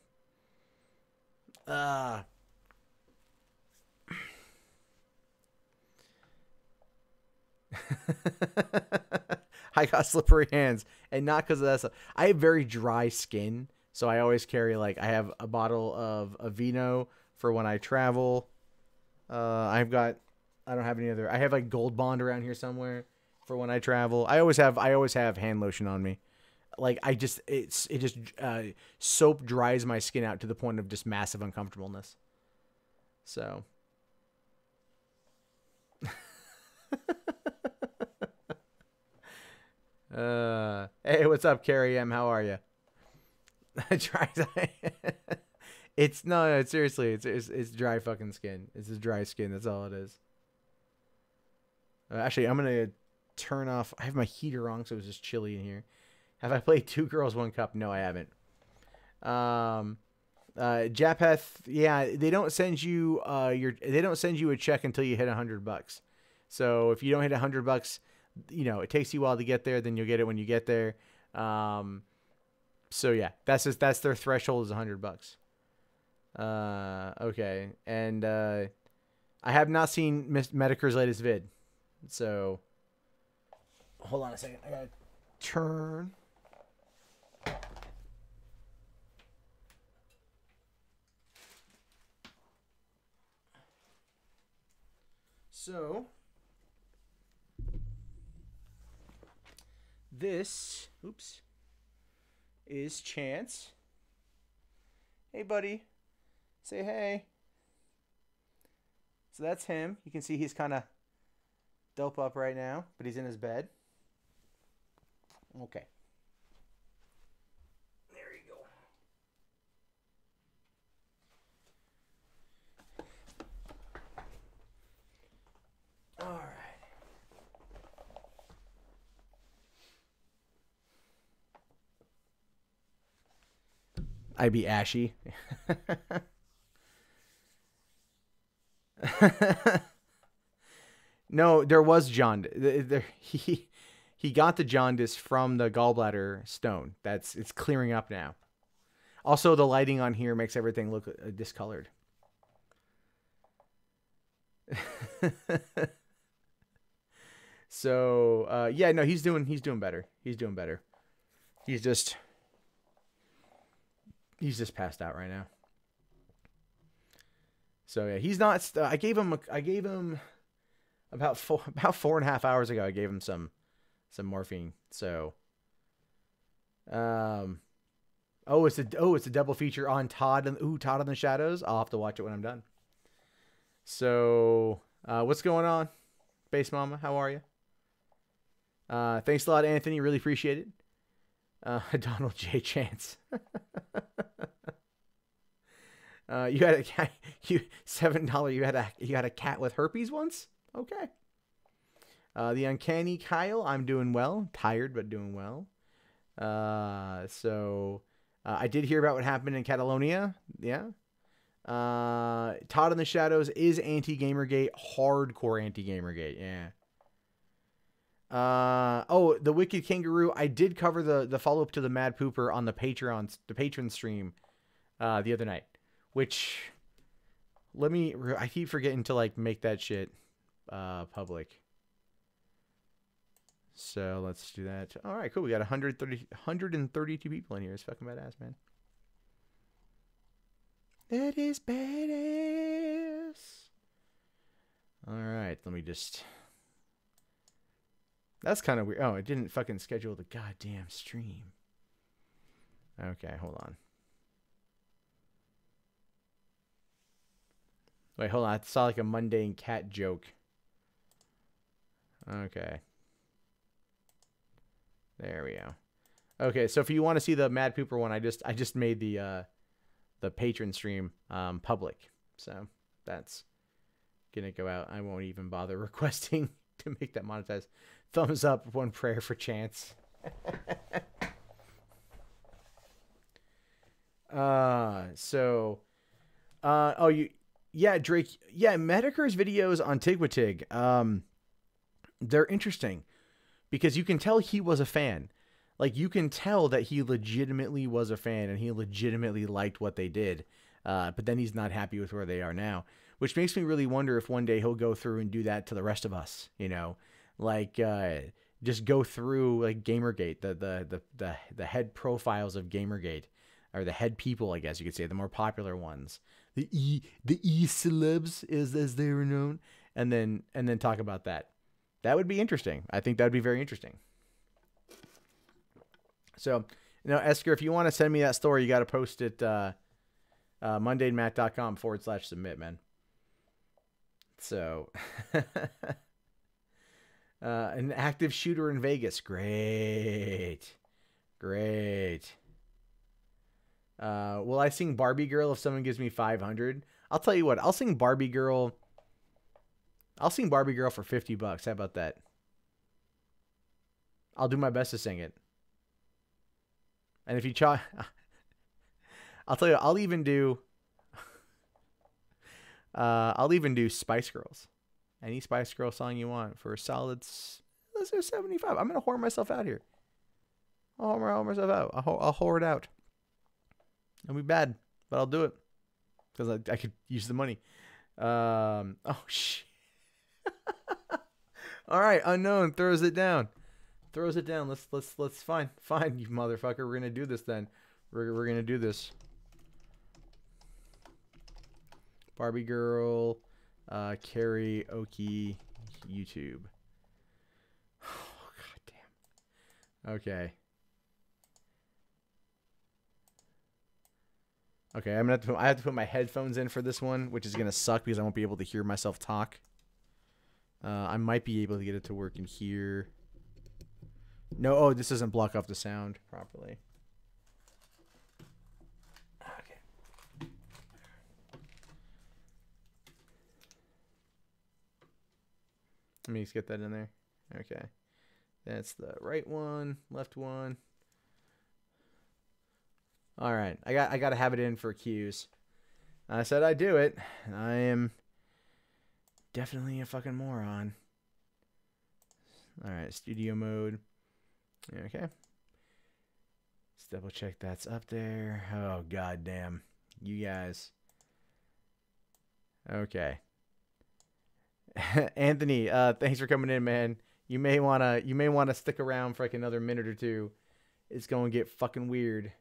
I got slippery hands, and not because of that. I have very dry skin, so I always carry I have a bottle of Aveeno for when I travel. I don't have any other. I have like Gold Bond around here somewhere for when I travel. I always have hand lotion on me. Like soap dries my skin out to the point of just massive uncomfortableness. So. Hey, what's up, Carrie M? How are you? It's seriously, it's dry fucking skin. It's just dry skin. That's all it is. Actually, I'm gonna turn off. I have my heater on, so it's just chilly in here. Have I played Two Girls, One Cup? No, I haven't. Japheth, yeah, they don't send you a check until you hit $100. So if you don't hit $100, it takes you a while to get there. Then you'll get it when you get there. So yeah, that's their threshold is $100. Okay, and I have not seen Medicare's latest vid. So hold on a second. I gotta turn. So this, is Chance. Hey, buddy. Say hey. So that's him. You can see he's kind of dope up right now, but he's in his bed. Okay. There you go. All right. I'd be ashy. No, there was jaundice. He got the jaundice from the gallbladder stone. It's clearing up now. Also, the lighting on here makes everything look discolored. So yeah, no, he's doing better. He's doing better. He's just passed out right now. So yeah, he's not. I gave him about 4.5 hours ago. I gave him some morphine. So it's a double feature on Todd and Todd in the Shadows. I'll have to watch it when I'm done. So what's going on, Base Mama? How are you? Thanks a lot, Anthony. Really appreciate it. Donald J. Chance. You had a cat. $7. You had a cat with herpes once. Okay. The Uncanny Kyle. I'm doing well. Tired, but doing well. So I did hear about what happened in Catalonia. Yeah. Todd in the Shadows is anti-Gamergate. Hardcore anti-Gamergate. Yeah. The Wicked Kangaroo. I did cover the follow-up to the Mad Pooper on the patron stream the other night, which I keep forgetting to like make that shit public. So let's do that. All right, cool. We got 132 people in here. It's fucking badass, man. That is badass. All right, let me just... That's kind of weird. Oh, I didn't fucking schedule the goddamn stream. Okay, hold on. Wait, hold on. I saw like a mundane cat joke. Okay. There we go. Okay, so if you want to see the Mad Pooper one, I just made the patron stream public. So that's gonna go out. I won't even bother requesting to make that monetized. Thumbs up, one prayer for Chance. Drake. Yeah, Medicare's videos on Tigwatig. They're interesting because you can tell he was a fan. Like, you can tell that he legitimately was a fan and he legitimately liked what they did. But then he's not happy with where they are now, which makes me really wonder if one day he'll go through and do that to the rest of us, you know? Like, just go through like Gamergate, the head profiles of Gamergate, or the head people, I guess you could say, the more popular ones, the E celebs as they were known, and then talk about that. That would be interesting. I think that would be very interesting. So, Esker, if you want to send me that story, you got to post it, MundaneMatt.com/submit, man. So, an active shooter in Vegas. Great. Will I sing Barbie Girl if someone gives me 500? I'll tell you what. I'll sing Barbie Girl. For $50. How about that? I'll do my best to sing it. And if you try, I'll tell you, I'll even do Spice Girls. Any Spice Girl song you want for a solid, let's do 75. I'm going to whore myself out here. I'll whore myself out. I'll whore it out. It'll be bad, but I'll do it. Because I could use the money. Oh, shit. All right, Unknown throws it down. Let's fine, you motherfucker. We're going to do this then. We're going to do this. Barbie Girl, karaoke, YouTube. Oh, god damn. Okay. Okay, I have to put my headphones in for this one, which is gonna suck because I won't be able to hear myself talk. I might be able to get it to work in here. No, this doesn't block off the sound properly. Okay. Let me just get that in there. Okay. That's the right one, left one. All right. I got to have it in for cues. I said I'd do it. I am definitely a fucking moron. All right, studio mode. Okay. Let's double check that's up there. Oh, goddamn. You guys. Okay. Anthony, thanks for coming in, man. You may wanna stick around for like another minute or two. It's gonna get fucking weird.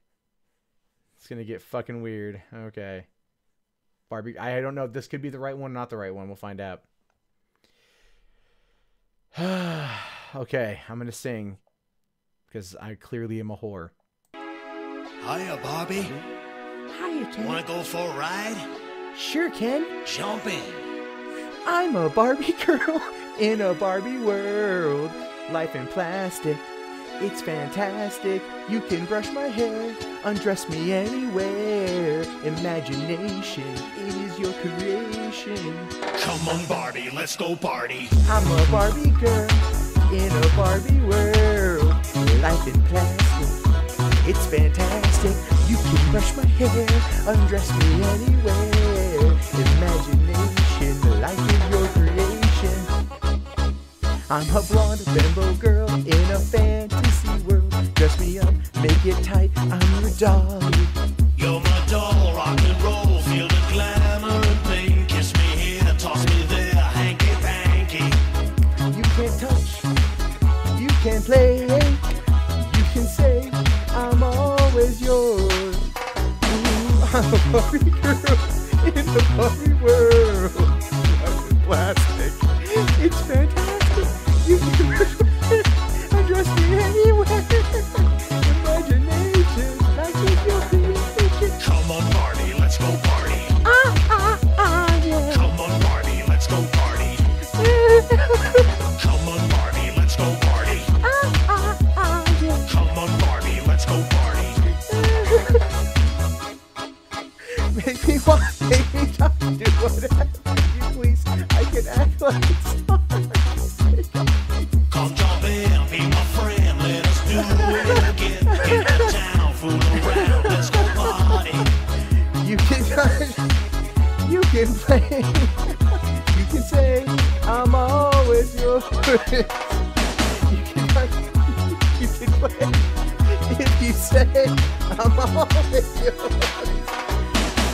It's gonna get fucking weird. Okay. Barbie, I don't know if this could be the right one, not the right one. We'll find out. Okay, I'm gonna sing because I clearly am a whore. Hiya, Barbie. Hiya, Ken. Wanna go for a ride? Sure, Ken. Jump in. I'm a Barbie girl in a Barbie world. Life in plastic, it's fantastic. You can brush my hair, undress me anywhere. Imagination is your creation. Come on, Barbie, let's go party. I'm a Barbie girl in a Barbie world. Life in plastic, it's fantastic. You can brush my hair, undress me anywhere. Imagination, life is your creation. I'm a blonde bimbo girl in a fantasy world. Dress me up, make it tight, I'm your dolly. You're my doll, rock and roll. Feel the glamour and pain. Kiss me here, toss me there, hanky-panky. You can't touch, you can't play. You can say, I'm always yours. Ooh, I'm a Barbie girl in the Barbie world. Life is plastic, it's fantastic. You can undress me anywhere. Imagination, life is your creation. Come on, Barbie, let's go party. Yeah. Come on, Barbie, let's go party. Come on, Barbie, let's go party. Yeah. Come on, Barbie, let's go party. Make me want, make me talk, do whatever you please. I can act like it's hard. Come jump in, be my friend, let us do it again. Get the town, fool around, let's go party. You can touch, you can play, you can say, I'm always yours. You can touch, you can play, if you say, I'm always yours.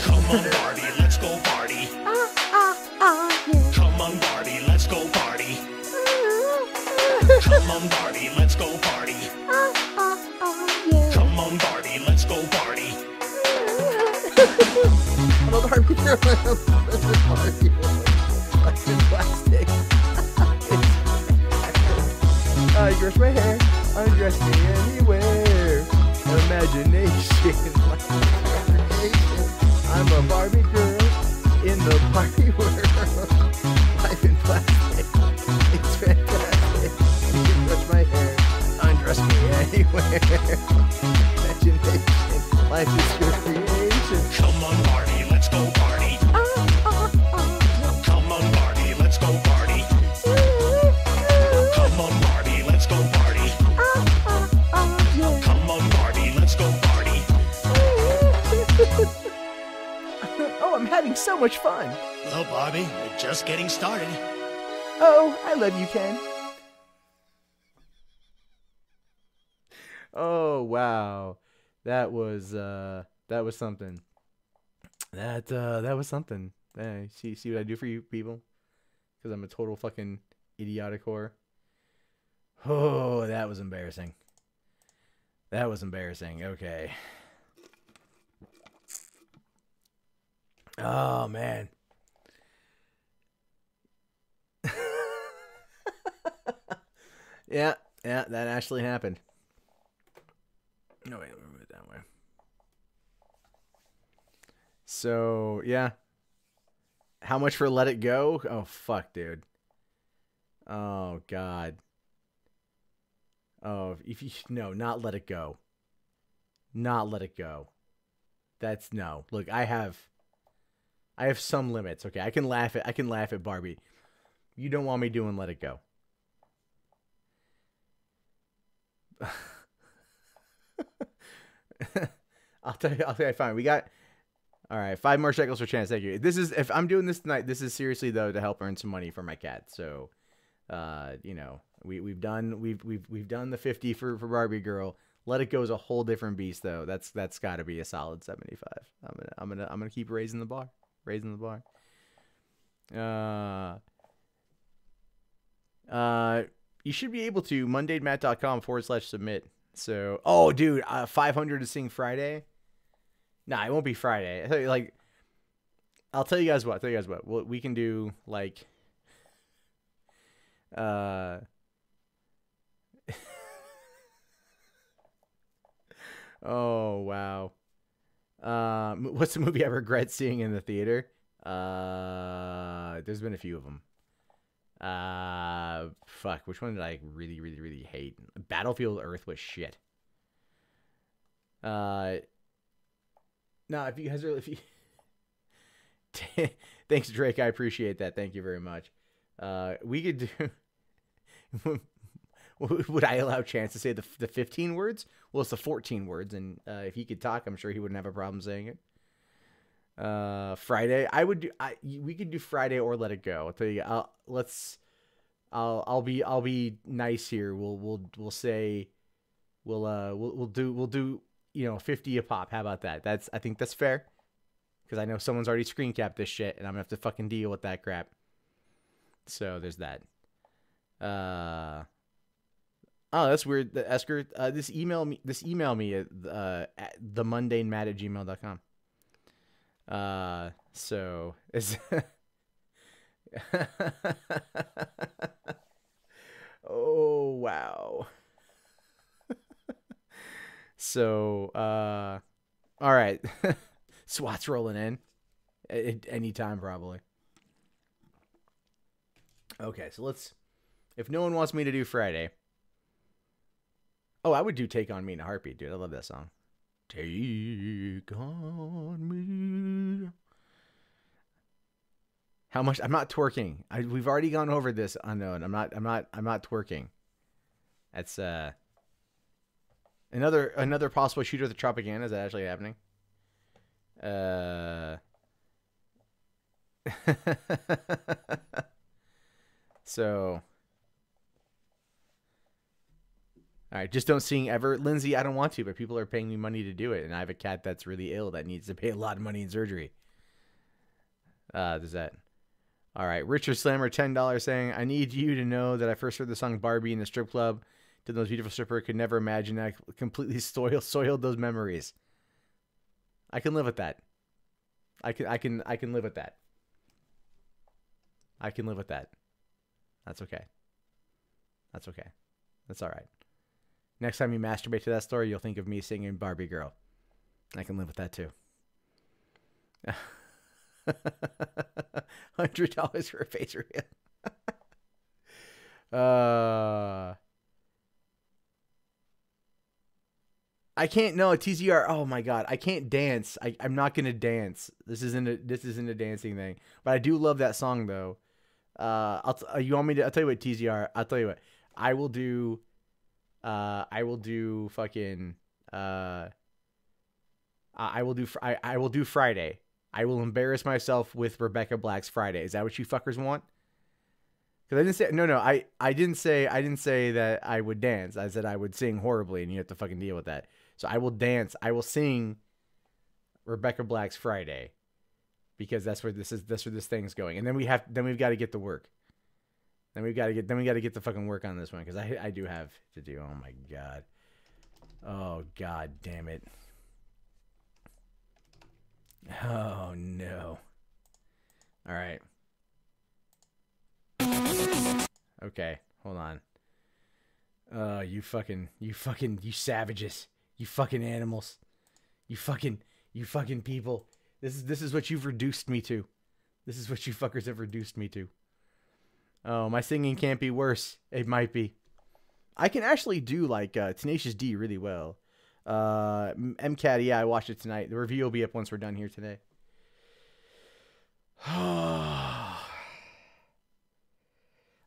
Come on, Barbie, let's go party. Yeah. Come on, Barbie, let's go party. Come on, Barbie, let's go party. Yeah. Come on, Barbie, let's go party. I'm a Barbie girl, I'm a Barbie world. Life in plastic. You brush my hair, undress me anywhere. Imagination, life is creation. I'm a Barbie girl in the Barbie world. Life in plastic, it's fantastic. You can brush my hair, undress me anywhere. Imagination, life is your creation. Come on, Barbie, let's go party. Come on, Barbie, let's go party. Come on, Barbie, let's go party. Come on, Barbie, let's go party. Oh, I'm having so much fun. Well, Barbie, we're just getting started. Oh, I love you, Ken. Oh wow, that was something. That was something. Hey, see what I do for you people? Because I'm a total fucking idiotic whore. Oh, that was embarrassing. That was embarrassing. Okay. Oh man. Yeah, that actually happened. No, wait, let me move it that way. So, yeah. How much for Let It Go? Oh, fuck, dude. Oh, God. Oh, if you... No, not Let It Go. Not Let It Go. That's... No. Look, I have some limits, okay? I can laugh at Barbie. You don't want me doing Let It Go. I'll tell you, fine. We got, all right, 5 more shekels for chance. Thank you. This is, if I'm doing this tonight, this is seriously though to help earn some money for my cat. So, you know, we've done the 50 for Barbie girl. Let It Go is a whole different beast though. That's got to be a solid 75. I'm gonna keep raising the bar, You should be able to MundaneMatt.com/submit. So, oh, dude, 500 to sing Friday. Nah, it won't be Friday. I tell you, like, I'll tell you guys what. We can do like, oh wow. What's the movie I regret seeing in the theater? There's been a few of them. Fuck, which one did I really hate? Battlefield Earth was shit. No, if you guys are, thanks, Drake. I appreciate that. Thank you very much. We could do. Would I allow Chance to say the 15 words? Well, it's the 14 words, and if he could talk, I'm sure he wouldn't have a problem saying it. Friday, I would do. We could do Friday or Let It Go. I'll tell you. I'll be nice here. We'll say we'll do 50 a pop. How about that? I think that's fair. Because I know someone's already screen capped this shit, and I'm gonna have to fucking deal with that crap. So there's that. Oh, that's weird. Esker, this email me at themundanematt@gmail.com. So is oh wow. So all right. SWAT's rolling in at any time probably. Okay, so if no one wants me to do Friday. Oh, I would do Take On Me in a heartbeat, dude. I love that song. Take on me. How much? I'm not twerking. We've already gone over this unknown. I'm not twerking. That's another possible shooter at the Tropicana. Is that actually happening? So, all right, just don't sing ever. Lindsay, I don't want to, but people are paying me money to do it, and I have a cat that's really ill that needs to pay a lot of money in surgery. There's that. All right, Richard Slammer, $10 saying, I need you to know that I first heard the song Barbie in the strip club. To those beautiful stripper, could never imagine I completely soiled those memories. I can live with that. I can live with that. I can live with that. That's okay. That's okay. That's all right. Next time you masturbate to that story, you'll think of me singing Barbie Girl. I can live with that too. $100 for a face reveal. I can't. No, TZR. Oh my god, I can't dance. I'm not gonna dance. This isn't a dancing thing. But I do love that song though. You want me to? I'll tell you what, TZR. I'll tell you what. I will do fucking. I will do Friday. I will embarrass myself with Rebecca Black's Friday. Is that what you fuckers want? Because I didn't say no. I didn't say that I would dance. I said I would sing horribly, and you have to fucking deal with that. So I will dance. I will sing Rebecca Black's Friday, because that's where this thing's going. And then we've got to get to work. Then we got to get the fucking work on this one, because I do have to do. Oh my god. Oh god damn it. Oh no. All right. Okay, hold on. You savages. You fucking animals. You fucking people. This is what you've reduced me to. This is what you fuckers have reduced me to. Oh, my singing can't be worse. It might be. I can actually do like Tenacious D really well. MCAT, yeah, I watched it tonight. The review will be up once we're done here today.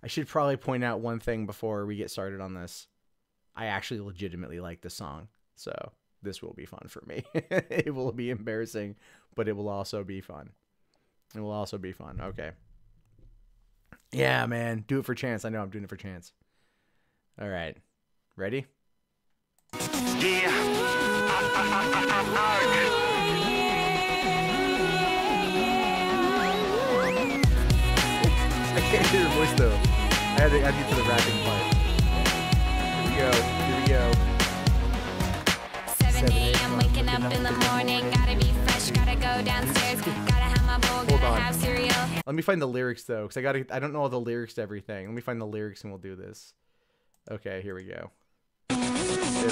I should probably point out one thing before we get started on this. I actually legitimately like the song, so this will be fun for me. It will be embarrassing, but it will also be fun. It will also be fun. Okay. Yeah, man. Do it for Chance. I know I'm doing it for Chance. All right. Ready? Yeah. I can't hear your voice, though. I had to get to the rapping part. go. Here we go. 7 a.m. waking up in the morning. Gotta be fresh, gotta go downstairs. Gotta have my bowl, gotta have cereal. Let me find the lyrics though, because I don't know all the lyrics to everything. Let me find the lyrics and we'll do this. Okay, here we go. There we go.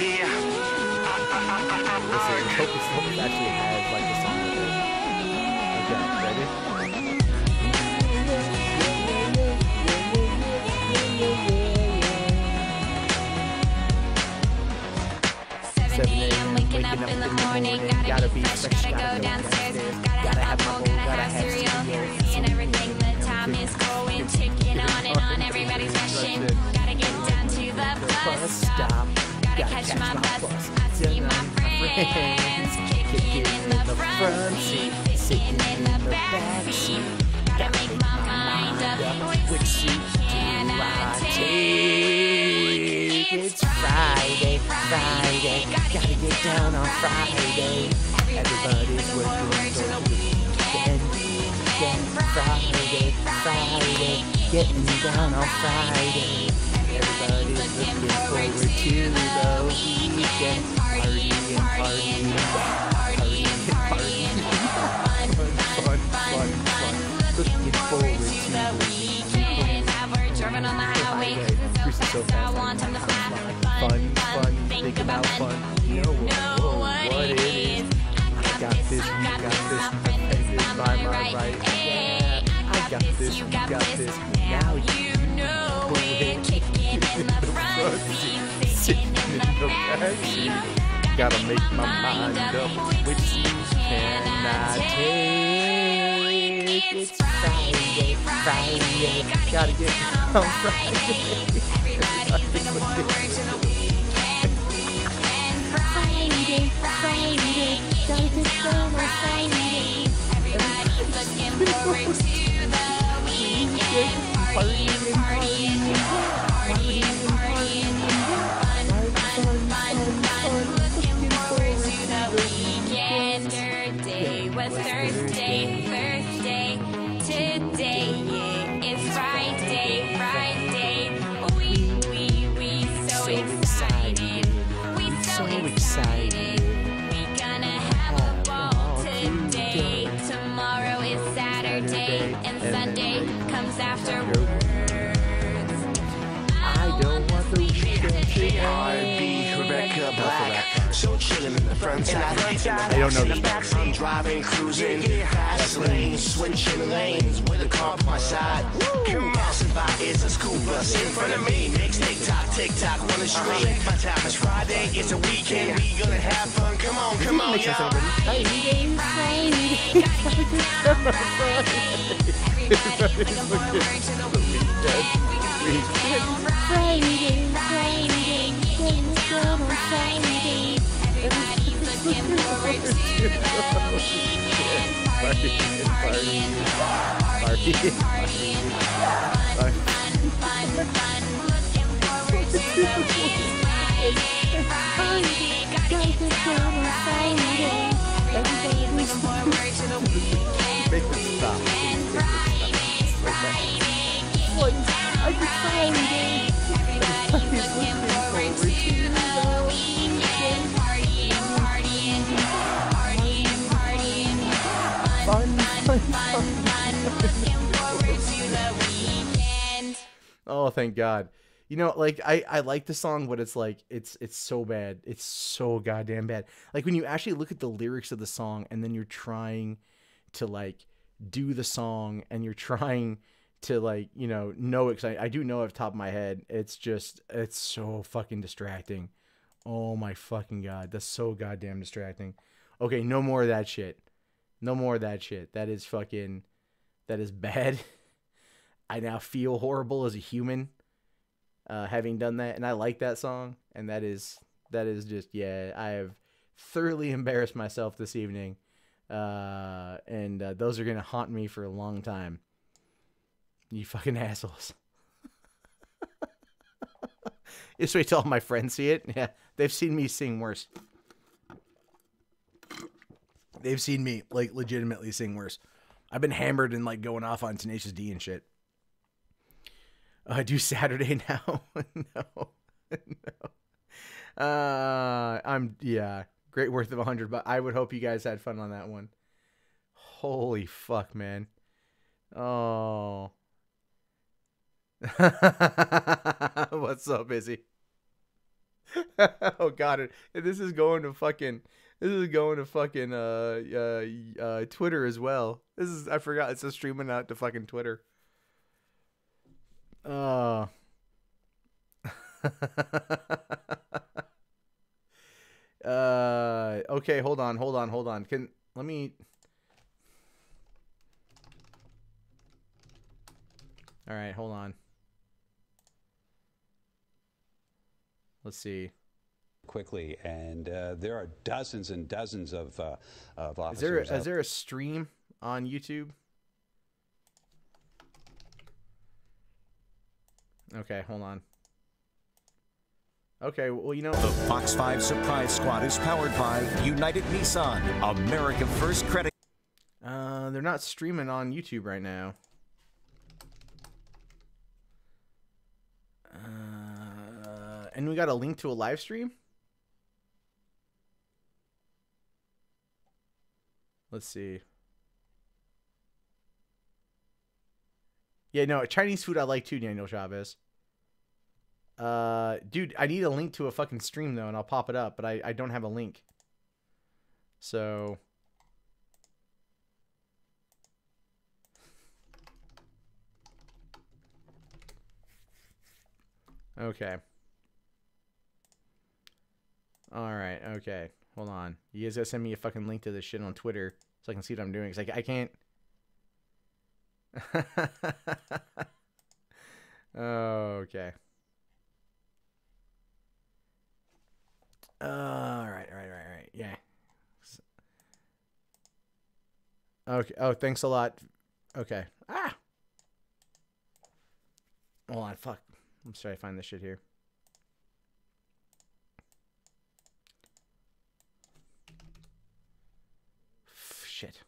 Yeah. Let's hope this actually has like the song with it. Okay, ready? 7 a.m. waking up in the morning. Gotta be fresh, gotta go downstairs. Gotta have my bowl, gotta have cereal. Seeing everything, the time is going, ticking on and on. Everybody's rushing. Gotta get down to the bus stop. Gotta catch my bus. I see my friends kicking in the front seat, sitting in the back seat. Gotta make my mind up. Which seat can I take? It's Friday, Friday. Gotta get down on Friday. Everybody's working for the weekend. Friday, Friday. Getting down on Friday. Everybody's looking forward to the weekend. Partying, partying, partying, fun. Looking forward to the weekend. We're driving on the highway. I want them to have fun. Think about fun. You know what it is. I got this, you got this. It's by my right. I got this, you got this. Now you know it. Kicking in the front seat, sitting in the back seat. Gotta make my mind up. Which seat can I take? It's Friday, Friday. Gotta get down on Friday. Everybody's looking forward to the weekend. Friday, Friday. Gotta get down on Friday. Everybody's looking forward to the weekend. Partying, partying, partying, partying. Fun. Looking forward to the weekend. Thursday was Thursday. Today, yeah, it's Friday. We so excited. We so excited. We gonna have a ball today. Tomorrow is Saturday, and Sunday comes afterwards. I don't want the weekend to R&B, Rebecca Black. So chillin' in the front side. They don't know this. Backseat driving, cruising, fast lanes, switching lanes with a car on my side. Passing by is a school bus in front of me. Makes tick tock on the street. My time is Friday, it's a weekend. We gonna have fun. Come on, y'all. Make this stop. Oh, thank God. You know, like I like the song, but it's like it's so bad. It's so goddamn bad. Like when you actually look at the lyrics of the song and then you're trying to like do the song and you're trying to like, you know it, 'cause I do know it off the top of my head. It's so fucking distracting. Oh my fucking God. That's so goddamn distracting. Okay, no more of that shit. No more of that shit. That is bad. I now feel horrible as a human, having done that, and I like that song, and that is just, yeah, I have thoroughly embarrassed myself this evening, and those are gonna haunt me for a long time. You fucking assholes. Just wait till all my friends see it. Yeah, they've seen me sing worse. They've seen me like legitimately sing worse. I've been hammered and like going off on Tenacious D and shit. I do Saturday now. No. Yeah, great worth of 100, but I would hope you guys had fun on that one. Holy fuck, man. Oh. What's up, Izzy? Oh god, this is going to fucking Twitter as well. I forgot it's just streaming out to fucking Twitter. Oh. Okay, hold on. Let me. All right, hold on. Let's see. Quickly, and there are dozens and dozens of officers. Is there a stream on YouTube? Okay, hold on. Okay, well, you know... The Fox 5 Surprise Squad is powered by United Nissan, America First Credit. They're not streaming on YouTube right now. And we got a link to a live stream? Let's see. Yeah, no, Chinese food I like too, Daniel Chavez. Dude, I need a link to a fucking stream though, and I'll pop it up, but I don't have a link. So... Okay. Alright, okay. Hold on. You guys gotta send me a fucking link to this shit on Twitter so I can see what I'm doing. Cause I can't... Okay. Right. Yeah. Okay. Oh, thanks a lot. Okay. Ah! Hold on, fuck. I'm sorry, I find this shit here. Shit.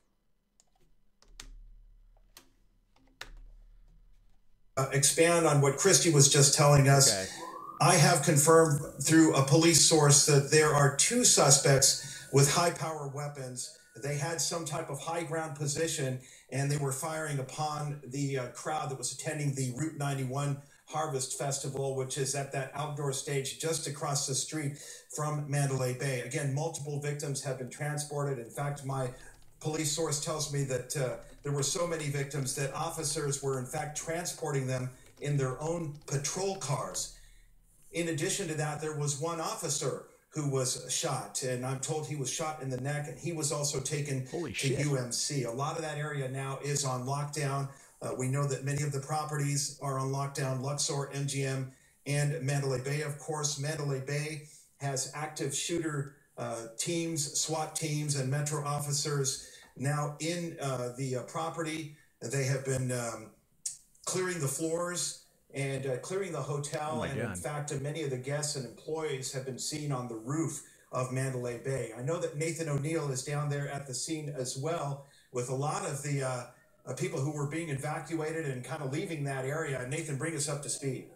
Expand on what Christy was just telling us. Okay. I have confirmed through a police source that there are 2 suspects with high-power weapons. They had some type of high ground position, and they were firing upon the crowd that was attending the Route 91 Harvest Festival, which is at that outdoor stage just across the street from Mandalay Bay. Again, multiple victims have been transported. In fact, my police source tells me that there were so many victims that officers were in fact transporting them in their own patrol cars. In addition to that, there was one officer who was shot, and I'm told he was shot in the neck, and he was also taken to UMC. A lot of that area now is on lockdown. We know that many of the properties are on lockdown, Luxor, MGM, and Mandalay Bay. Of course, Mandalay Bay has active shooter teams, SWAT teams, and Metro officers now in the property. They have been clearing the floors and clearing the hotel. And in fact, many of the guests and employees have been seen on the roof of Mandalay Bay. I know that Nathan O'Neill is down there at the scene as well with a lot of the people who were being evacuated and kind of leaving that area. Nathan, bring us up to speed.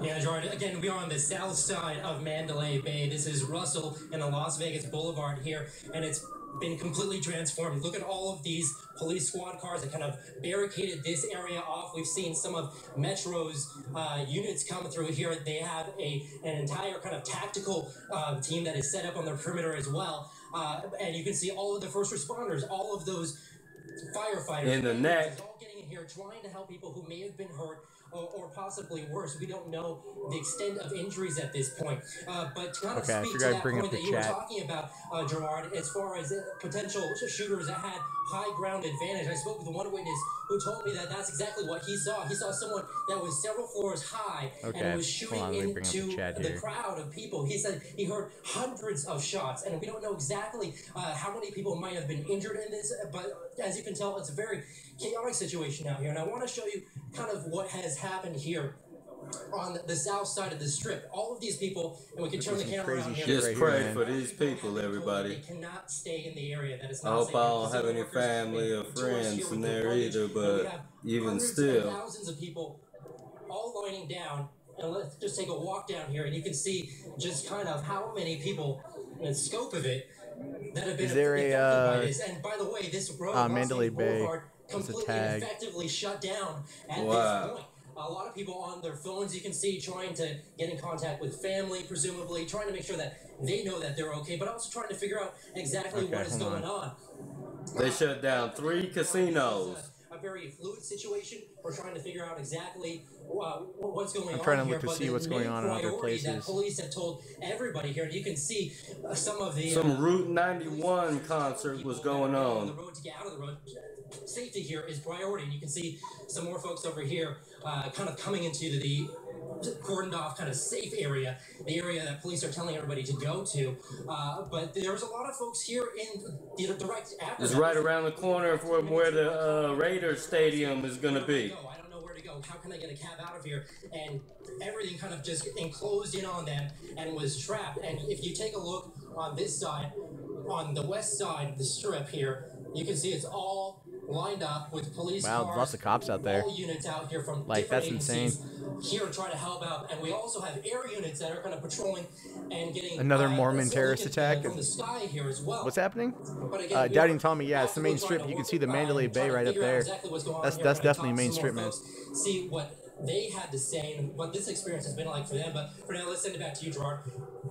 Yeah, Gerard, again, we are on the south side of Mandalay Bay. This is Russell and the Las Vegas Boulevard here, and it's been completely transformed. Look at all of these police squad cars that kind of barricaded this area off. We've seen some of Metro's units come through here. They have an entire kind of tactical team that is set up on their perimeter as well. And you can see all of the first responders, all of those firefighters in the neck, all getting in here trying to help people who may have been hurt or possibly worse. We don't know the extent of injuries at this point. But to kind of speak to that point that you were talking about, Gerard, as far as potential shooters that had high ground advantage, I spoke with one witness who told me that that's exactly what he saw. He saw someone that was several floors high and was shooting into the crowd of people. He said he heard hundreds of shots, and we don't know exactly how many people might have been injured in this, but as you can tell, it's a very chaotic situation out here. And I want to show you kind of what has happened here on the south side of the strip. All of these people, and we can turn the camera around here. Just pray for these people, everybody. They cannot stay in the area. That is I hope I don't have any family or friends in there either, but even still. Thousands of people all lining down. And let's just take a walk down here, and you can see just kind of how many people, and the scope of it, that have been affected by this. And by the way, this road, Mandalay Bay, Boulevard, completely and effectively shut down at this point. A lot of people on their phones, you can see, trying to get in contact with family, presumably, trying to make sure that they know that they're okay, but also trying to figure out exactly what is going on. They shut down 3 casinos. A very fluid situation. We're trying to figure out exactly what's going on. I'm trying to look to see what's going on in other places. That police have told everybody here, and you can see some of the Route 91 concert was going on. The road to get out of the road. Safety here is priority, and you can see some more folks over here, kind of coming into the cordoned off kind of safe area, the area that police are telling everybody to go to. But there's a lot of folks here in the direct after. It's right around the corner from where the Raiders Stadium is going to be. I don't know where to go. How can I get a cab out of here? And everything kind of just enclosed in on them and was trapped. And if you take a look on this side, on the west side of the strip here, you can see it's all lined up with police cars. Wow, lots of cops out there. All units out here from like, that's insane. Here to try to help out, and we also have air units that are kind of patrolling and getting another Mormon terrorist attack from the sky here as well. What's happening? Again, Doubting Tommy, yeah, it's the main strip. You can see the Mandalay Bay right up there. Exactly that's definitely main strip, man. See what they had to say and what this experience has been like for them. But for now, let's send it back to you, Gerard.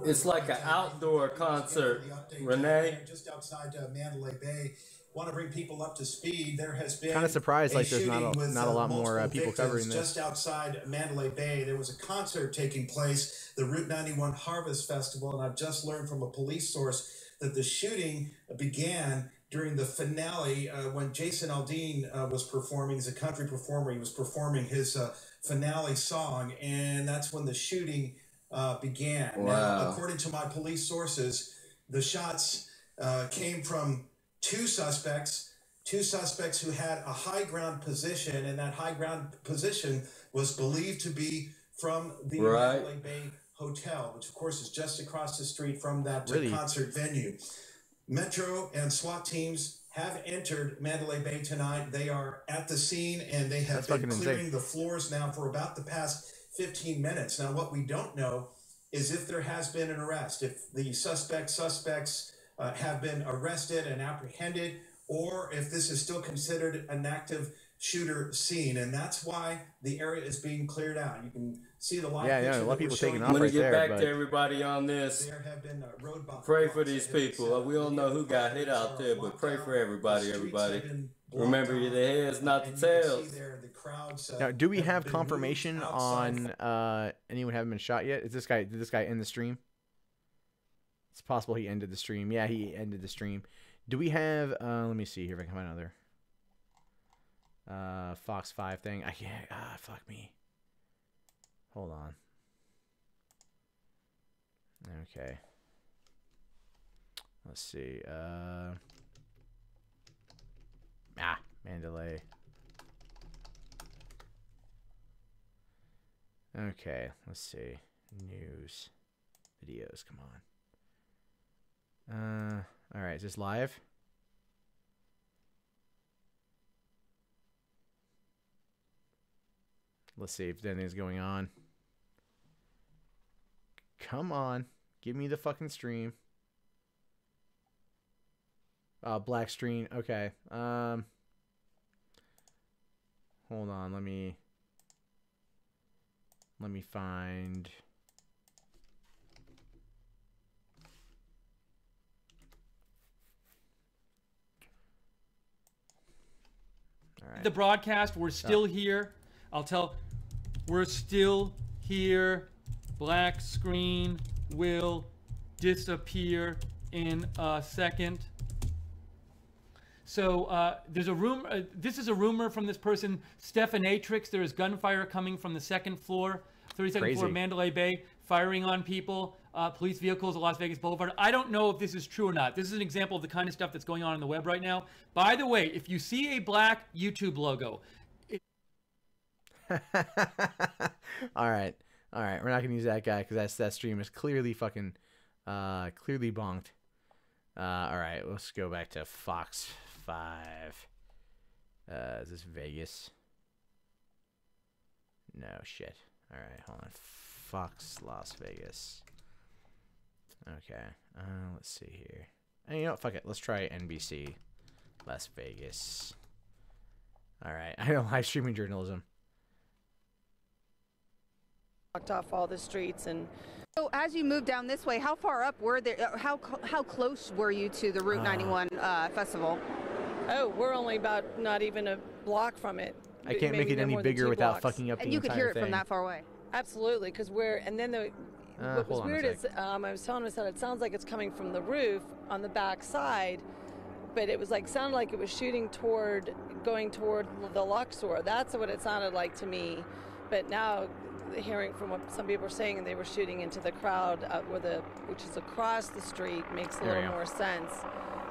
It's like an outdoor concert, Renee. Just outside Mandalay Bay. Want to bring people up to speed. There has been kind of surprised like there's not a lot more people covering this. Just outside Mandalay Bay, there was a concert taking place, the Route 91 Harvest Festival, and I've just learned from a police source that the shooting began during the finale when Jason Aldean was performing. He's a country performer. He was performing his finale song, and that's when the shooting began. Wow. Now, according to my police sources, the shots came from two suspects who had a high ground position, and that high ground position was believed to be from the Mandalay Bay Hotel, which of course is just across the street from that concert venue. Metro and SWAT teams have entered Mandalay Bay tonight. They are at the scene, and they have been clearing the floors now for about the past 15 minutes. Now, what we don't know is if there has been an arrest, if the suspects have been arrested and apprehended, or if this is still considered an active shooter scene. And that's why the area is being cleared out. You can see the live a lot of people taking off I'm right there. I'm going to get back to everybody on this. There have been pray for these people. We all know who got hit out there, but pray for everybody, Remember, the heads, not the tails. Now, do we have confirmation on anyone having been shot yet? Did this guy end the stream? It's possible he ended the stream. Yeah, he ended the stream. Do we have, let me see here if I can find another Fox 5 thing. I can't, fuck me. Hold on. Okay. Let's see. Mandalay. Okay, let's see. News. Videos, come on. All right, is this live? Let's see if anything's going on. Come on, give me the fucking stream. Black screen. Okay. Hold on. Let me find. Right. The broadcast, we're still here. We're still here. Black screen will disappear in a second. So there's a rumor. This is a rumor from this person, Stephanatrix. There is gunfire coming from the second floor, 32nd floor, Mandalay Bay, firing on people. Police vehicles at Las Vegas Boulevard. I don't know if this is true or not. This is an example of the kind of stuff that's going on the web right now. By the way, if you see a black YouTube logo. All right. We're not going to use that guy because that stream is clearly fucking, clearly bonked. All right. Let's go back to Fox 5. Is this Vegas? No shit. All right, hold on. Fox Las Vegas. Okay. Let's see here. And you know what? Fuck it. Let's try NBC Las Vegas. All right. I know live streaming journalism. Blocked off all the streets. And so as you moved down this way, how far up were there? How close were you to the Route 91 festival? Oh, we're only about not even a block from it. I can't make it any bigger without fucking up the entire thing. And you could hear it from that far away. Absolutely, because what was weird is I was telling us that it sounds like it's coming from the roof on the back side, but it was like sounded like it was shooting going toward the Luxor. That's what it sounded like to me. But now, hearing from what some people are saying, and they were shooting into the crowd, which is across the street, makes a little more sense.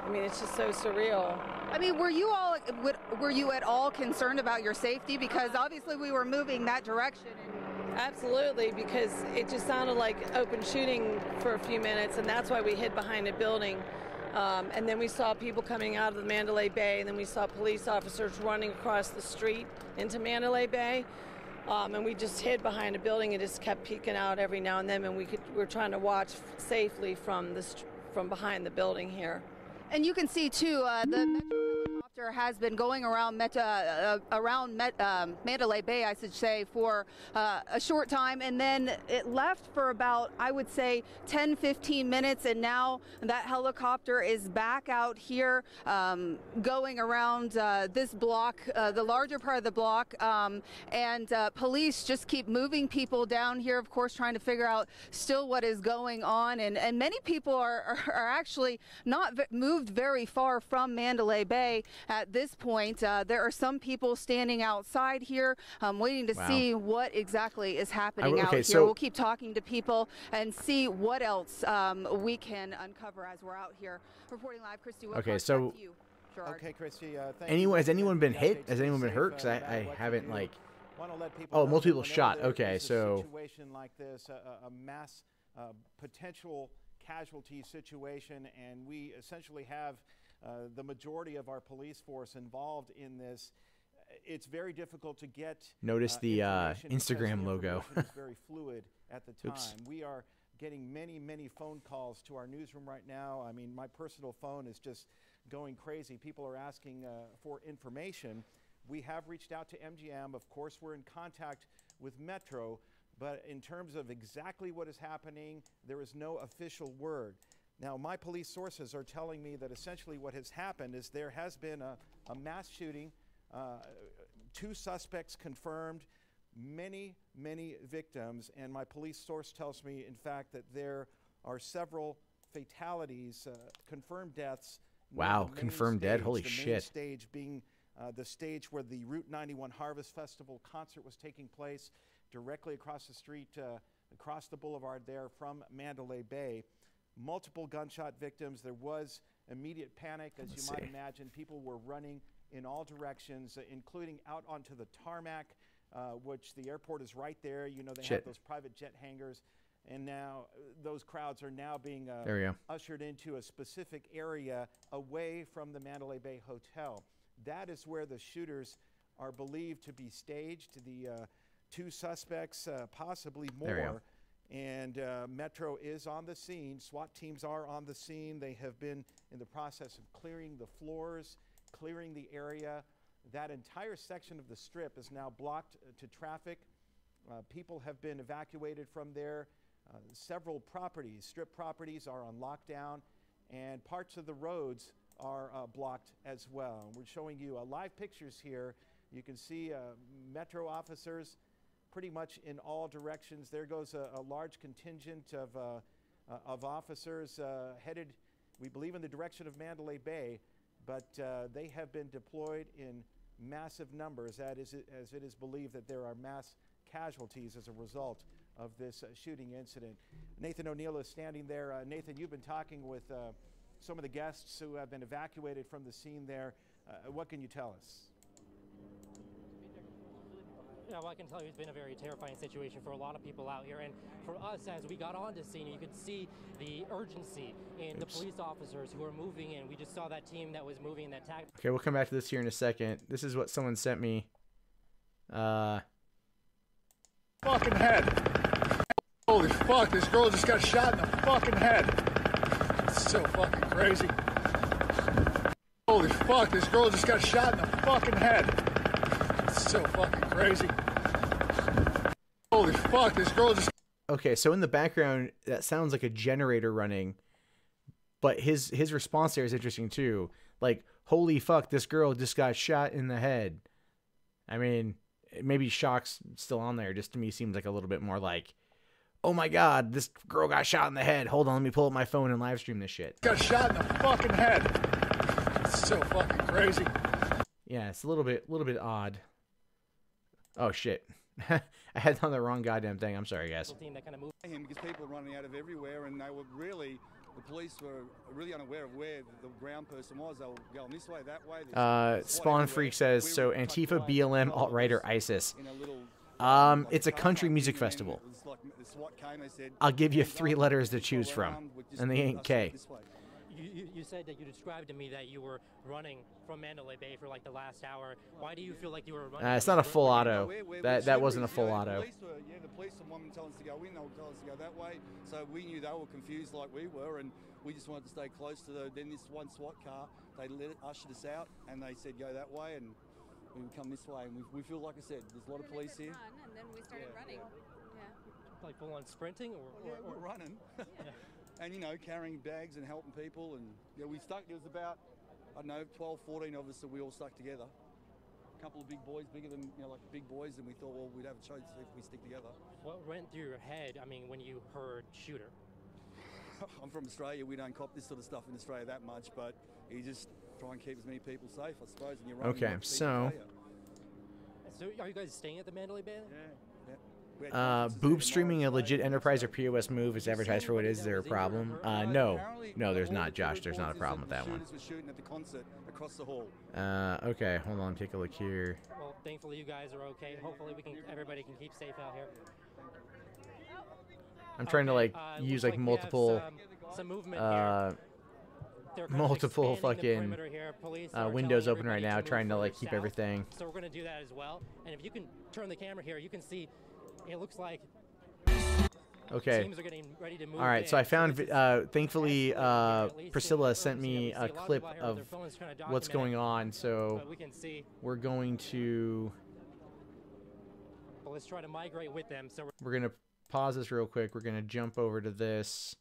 I mean, it's just so surreal. I mean, were you at all concerned about your safety? Because obviously we were moving that direction. Absolutely, because it just sounded like open shooting for a few minutes, and that's why we hid behind a building. And then we saw people coming out of the Mandalay Bay, and then we saw police officers running across the street into Mandalay Bay. And we just hid behind a building and just kept peeking out every now and then, and we were trying to watch safely from behind the building here. And you can see too, the Metro helicopter has been going around Mandalay Bay, I should say, for a short time, and then it left for about, I would say, 10-15 minutes, and now that helicopter is back out here, going around this block, the larger part of the block, and police just keep moving people down here, of course, trying to figure out still what is going on, and many people are actually not moved very far from Mandalay Bay at this point. There are some people standing outside here waiting to see what exactly is happening out here. So we'll keep talking to people and see what else we can uncover as we're out here. Reporting live, Christy. Okay, so you, okay, Christy. Has anyone been hit? Has anyone been hurt? Because I haven't like. Oh, most people shot. Okay, so. Situation like this, a mass potential casualty situation, and we essentially have the majority of our police force involved in this. It's very difficult to get. Notice the Instagram logo. It's very fluid at the time. We are getting many phone calls to our newsroom right now. I mean, my personal phone is just going crazy. People are asking for information. We have reached out to MGM. Of course, we're in contact with Metro. But in terms of exactly what is happening, there is no official word. Now, my police sources are telling me that essentially what has happened is there has been a mass shooting, 2 suspects confirmed, many victims, and my police source tells me, in fact, that there are several fatalities, confirmed deaths. Wow, confirmed dead? Holy shit. The main stage being the stage where the Route 91 Harvest Festival concert was taking place, directly across the street, across the boulevard there from Mandalay Bay. Multiple gunshot victims. There was immediate panic, as you might imagine. People were running in all directions, including out onto the tarmac, which the airport is right there. You know, they have those private jet hangars. And now those crowds are now being ushered into a specific area away from the Mandalay Bay Hotel. That is where the shooters are believed to be staged. The 2 suspects, possibly more, and Metro is on the scene. SWAT teams are on the scene. They have been in the process of clearing the floors, clearing the area. That entire section of the strip is now blocked to traffic. People have been evacuated from there. Several properties, strip properties, are on lockdown, and parts of the roads are blocked as well. We're showing you live pictures here. You can see Metro officers pretty much in all directions. There goes a large contingent of officers headed, we believe, in the direction of Mandalay Bay, but they have been deployed in massive numbers, as it is believed that there are mass casualties as a result of this shooting incident. Nathan O'Neill is standing there. Nathan, you've been talking with some of the guests who have been evacuated from the scene there. What can you tell us? Yeah, well, I can tell you it's been a very terrifying situation for a lot of people out here. And for us, as we got onto scene, you could see the urgency in the police officers who are moving in. We just saw that team that was moving in that tag. Okay, we'll come back to this here in a second. This is what someone sent me. fucking head. Holy fuck, this girl just got shot in the fucking head. It's so fucking crazy. Holy fuck, this girl just got shot in the fucking head. It's so fucking crazy. Holy fuck, this girl just... Okay, so in the background, that sounds like a generator running, but his response there is interesting too. Like, holy fuck, this girl just got shot in the head. I mean, maybe shock's still on there. Just to me seems like a little bit more like, oh my god, this girl got shot in the head. Hold on, let me pull up my phone and live stream this shit. Got shot in the fucking head. It's so fucking crazy. Yeah, it's a little bit odd. Oh shit. I had on the wrong goddamn thing. I'm sorry, guys. Because people are running out of everywhere, and they were really, the police were really unaware of where the ground person was. They were going this way, that way. Spawn Freak says, so Antifa, BLM, alt-right, or ISIS? It's a country music festival. I'll give you 3 letters to choose from, and they ain't K. You said that you described to me that you were running from Mandalay Bay for like the last hour. Why do you feel like you were running? It's not a full auto. That wasn't a full auto. The police were wanting to tell us to go in, they were telling us to go that way. So we knew they were confused like we were, and we just wanted to stay close to then this one SWAT car, they ushered us out, and they said go that way, and we would come this way. And we feel, like I said, there's a lot of police here. And then we started running. Like full on sprinting? Or we're running. And, you know, carrying bags and helping people. And, yeah, we stuck. There was about, I don't know, 12, 14 of us that we all stuck together. A couple of big boys, bigger than, you know, like big boys. And we thought, well, we'd have a choice if we stick together. What went through your head, I mean, when you heard shooter? I'm from Australia. We don't cop this sort of stuff in Australia that much. But you just try and keep as many people safe, I suppose. And you're running. Okay, so are you guys staying at the Mandalay Bay? Yeah. Boob streaming a legit enterprise or POS move is advertised for what is there a problem? No, there's not, Josh. There's not a problem with that one. Okay, hold on, take a look here. Well, thankfully you guys are okay. Hopefully everybody can keep safe out here. I'm trying to like use like multiple multiple fucking windows open right now, trying to like keep everything. So we're gonna do that as well. And if you can turn the camera here, you can see. It looks like okay. teams are getting ready to move. All right, in. so I found, thankfully, Priscilla sent me a clip of what's going on, so we're going to... Well, let's try to migrate with them. So we're going to pause this real quick. We're going to jump over to this,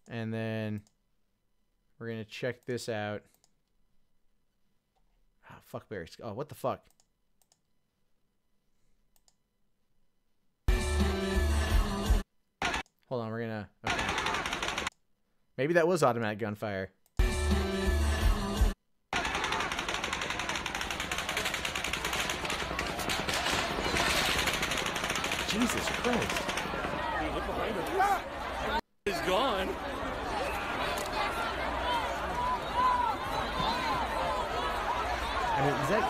and then we're going to check this out. Oh, fuck Barry. Oh, what the fuck? Hold on, we're gonna... Okay. Maybe that was automatic gunfire. Jesus Christ. Dude, look behind him. He's gone. I mean, is that...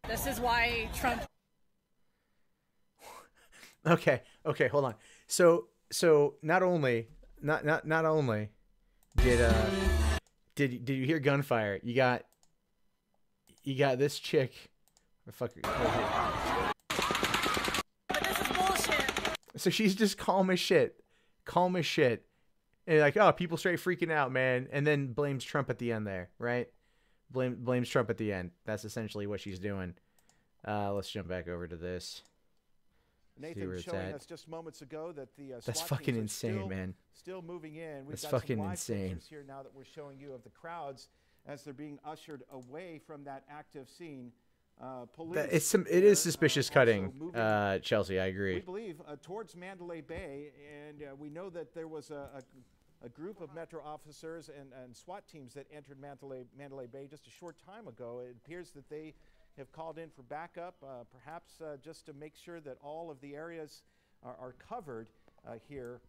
This is why Trump. Okay, hold on. So not only did you hear gunfire? You got this chick. Fuck. This is bullshit. So she's just calm as shit, and like, oh, people straight freaking out, man, and then blames Trump at the end there, right? Blames Trump at the end. That's essentially what she's doing. Let's jump back over to this. Nathan showing us just moments ago that the that's SWAT fucking teams insane, man. Still moving in. We've that's got fucking some live insane. pictures here now that we're showing you of the crowds as they're being ushered away from that active scene. Police. It is suspicious cutting, Chelsea. I agree. We believe towards Mandalay Bay, and we know that there was a group of Metro officers and SWAT teams that entered Mandalay Bay just a short time ago. It appears that they have called in for backup, perhaps just to make sure that all of the areas are covered here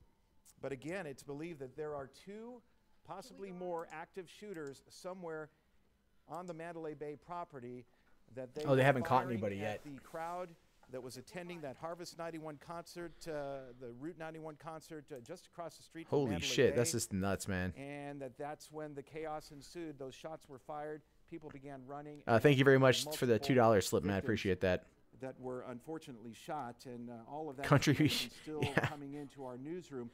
But again, it's believed that there are 2, possibly more, active shooters somewhere on the Mandalay Bay property. That they haven't caught anybody yet. The crowd that was attending that Harvest 91 concert, the Route 91 concert just across the street from Holy Mandalay shit, Bay. that's just nuts, man. And that's when the chaos ensued. Those shots were fired. People began running. Thank you very much for the $2 slip, man. I appreciate that. That were unfortunately shot, and all of that Country, still coming into our newsroom.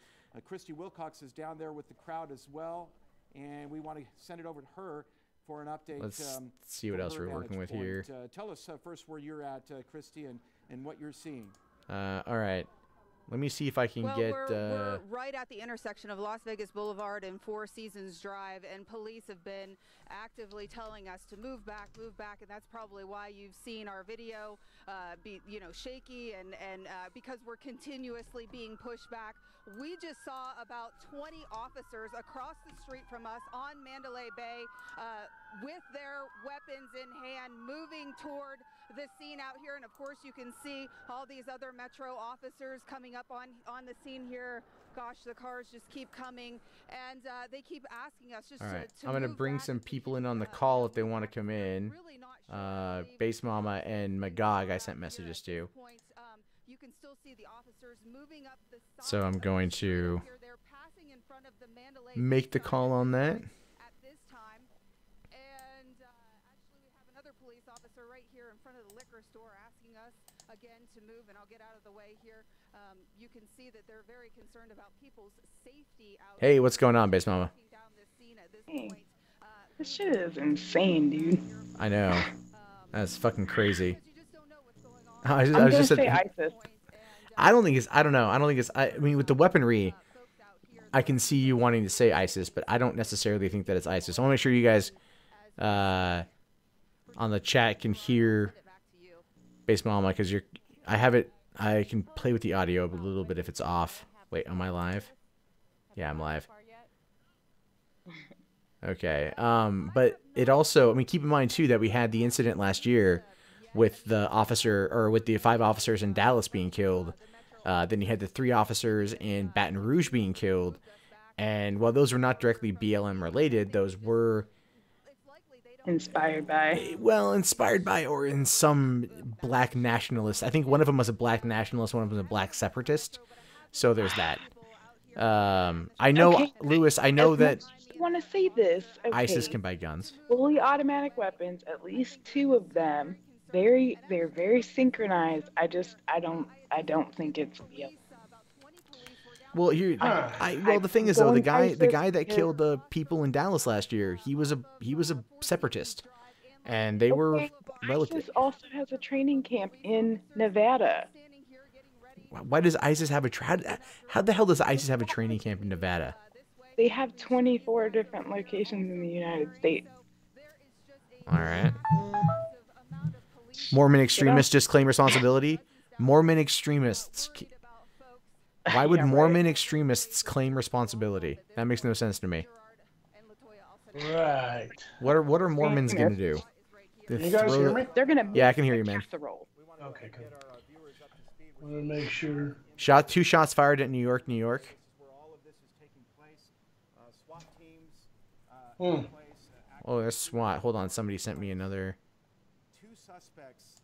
Christy Wilcox is down there with the crowd as well, and we want to send it over to her for an update. Let's see what else we're working with here. Tell us first where you're at, Christy, and what you're seeing. All right. Let me see if I can get... We're right at the intersection of Las Vegas Boulevard and Four Seasons Drive, and police have been actively telling us to move back, and that's probably why you've seen our video be, shaky, and because we're continuously being pushed back. We just saw about 20 officers across the street from us on Mandalay Bay with their weapons in hand, moving toward the scene out here. And of course you can see all these other Metro officers coming up on the scene here. Gosh, the cars just keep coming, and they keep asking us just all right. to I'm going to bring some people in on the call if they want to come in. Base Mama and Magog I sent messages to. You can still see the officers moving up the side. So I'm going to make the call on that. At this time, and actually we have another police officer right here in front of the liquor store asking us again to move, and I'll get out of the way here. You can see that they're very concerned about people's safety out. Hey, what's going on, Base Mama? Hey, this shit is insane, dude. I know. That's fucking crazy. I was just say ISIS. I don't think it's. I don't know. I don't think it's. I mean, with the weaponry, I can see you wanting to say ISIS, but I don't necessarily think that it's ISIS. I want to make sure you guys on the chat can hear Base Mama, because you're. I have it. I can play with the audio a little bit if it's off. Wait, am I live? Yeah, I'm live. Okay. But it also. I mean, keep in mind too that we had the incident last year with the officer, or with the 5 officers in Dallas being killed. Then you had the 3 officers in Baton Rouge being killed. And while those were not directly BLM related, those were inspired by. Well, inspired by, or in some black nationalist. I think one of them was a black nationalist, one of them was a black separatist. So there's that. I know, okay, Lewis, I know that you want to say this. Okay. ISIS can buy guns. Fully automatic weapons, at least 2 of them. They're very synchronized. I don't think it's real. Well, here, the thing is though, the guy that killed the people in Dallas last year, he was a separatist, and they were relative. ISIS also has a training camp in Nevada. Why does ISIS have how the hell does ISIS have a training camp in Nevada? They have 24 different locations in the United States. All right. Mormon extremists just claim responsibility. Mormon extremists. Why would Mormon extremists claim responsibility? That makes no sense to me. Right. What are Mormons gonna do? Can you guys hear me? They're gonna. Yeah, I can hear you, man. Okay, good. Want to make sure. 2 shots fired at New York, New York. Oh, there's SWAT. Hold on, somebody sent me another. 2 suspects,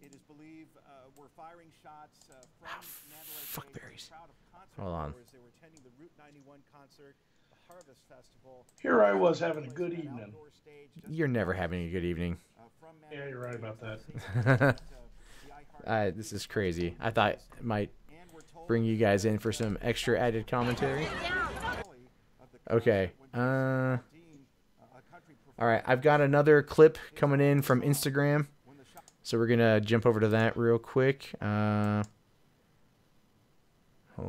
it is believed, were firing shots from Fuck berries. Hold on. They were attending the Route 91 concert, the Harvest Festival. Here I was having a good evening. You're never having a good evening. Yeah, you're right about that. This is crazy. I thought it might bring you guys in for some extra added commentary. Okay. All right, I've got another clip coming in from Instagram, so we're gonna jump over to that real quick. Hold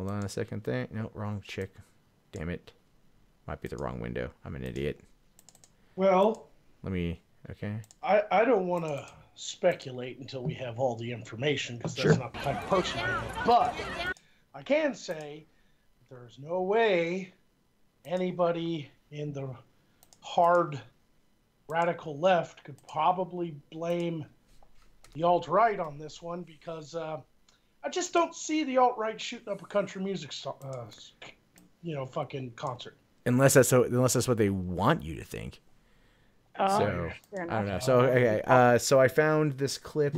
on a second there. No, wrong chick. Damn it. Might be the wrong window. I'm an idiot. Well, okay. I don't want to speculate until we have all the information, because that's not the kind of person I am. But I can say there's no way anybody in the hard radical left could probably blame the alt-right on this one, because I just don't see the alt-right shooting up a country music fucking concert. Unless that's what they want you to think. So I don't know. So okay, so I found this clip.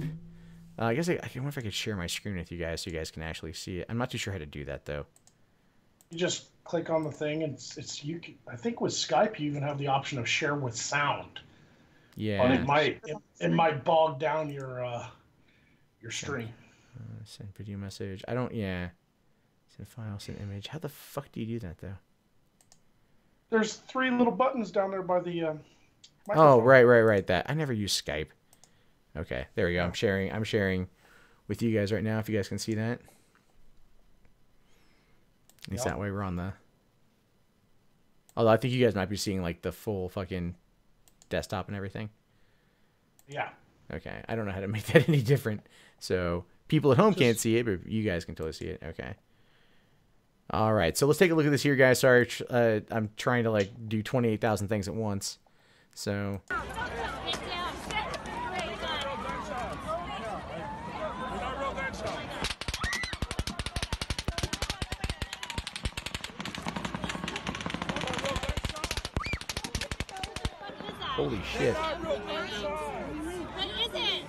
I guess I wonder if I could share my screen with you guys so you guys can actually see it. I'm not too sure how to do that though. You just click on the thing, and I think with Skype you even have the option of share with sound. Yeah. But it might bog down your stream. Send video message. I don't. Yeah. Send file. Send image. How the fuck do you do that though? There's 3 little buttons down there by the. Oh, right. That I never use Skype. Okay, there we go. I'm sharing with you guys right now. If you guys can see that, at least that way we're on the. Although I think you guys might be seeing like the full fucking desktop and everything. Yeah. Okay, I don't know how to make that any different. So people at home can't see it, but you guys can totally see it. Okay. All right, so let's take a look at this here, guys. Sorry, I'm trying to like do 28,000 things at once. So. Holy shit. What is it?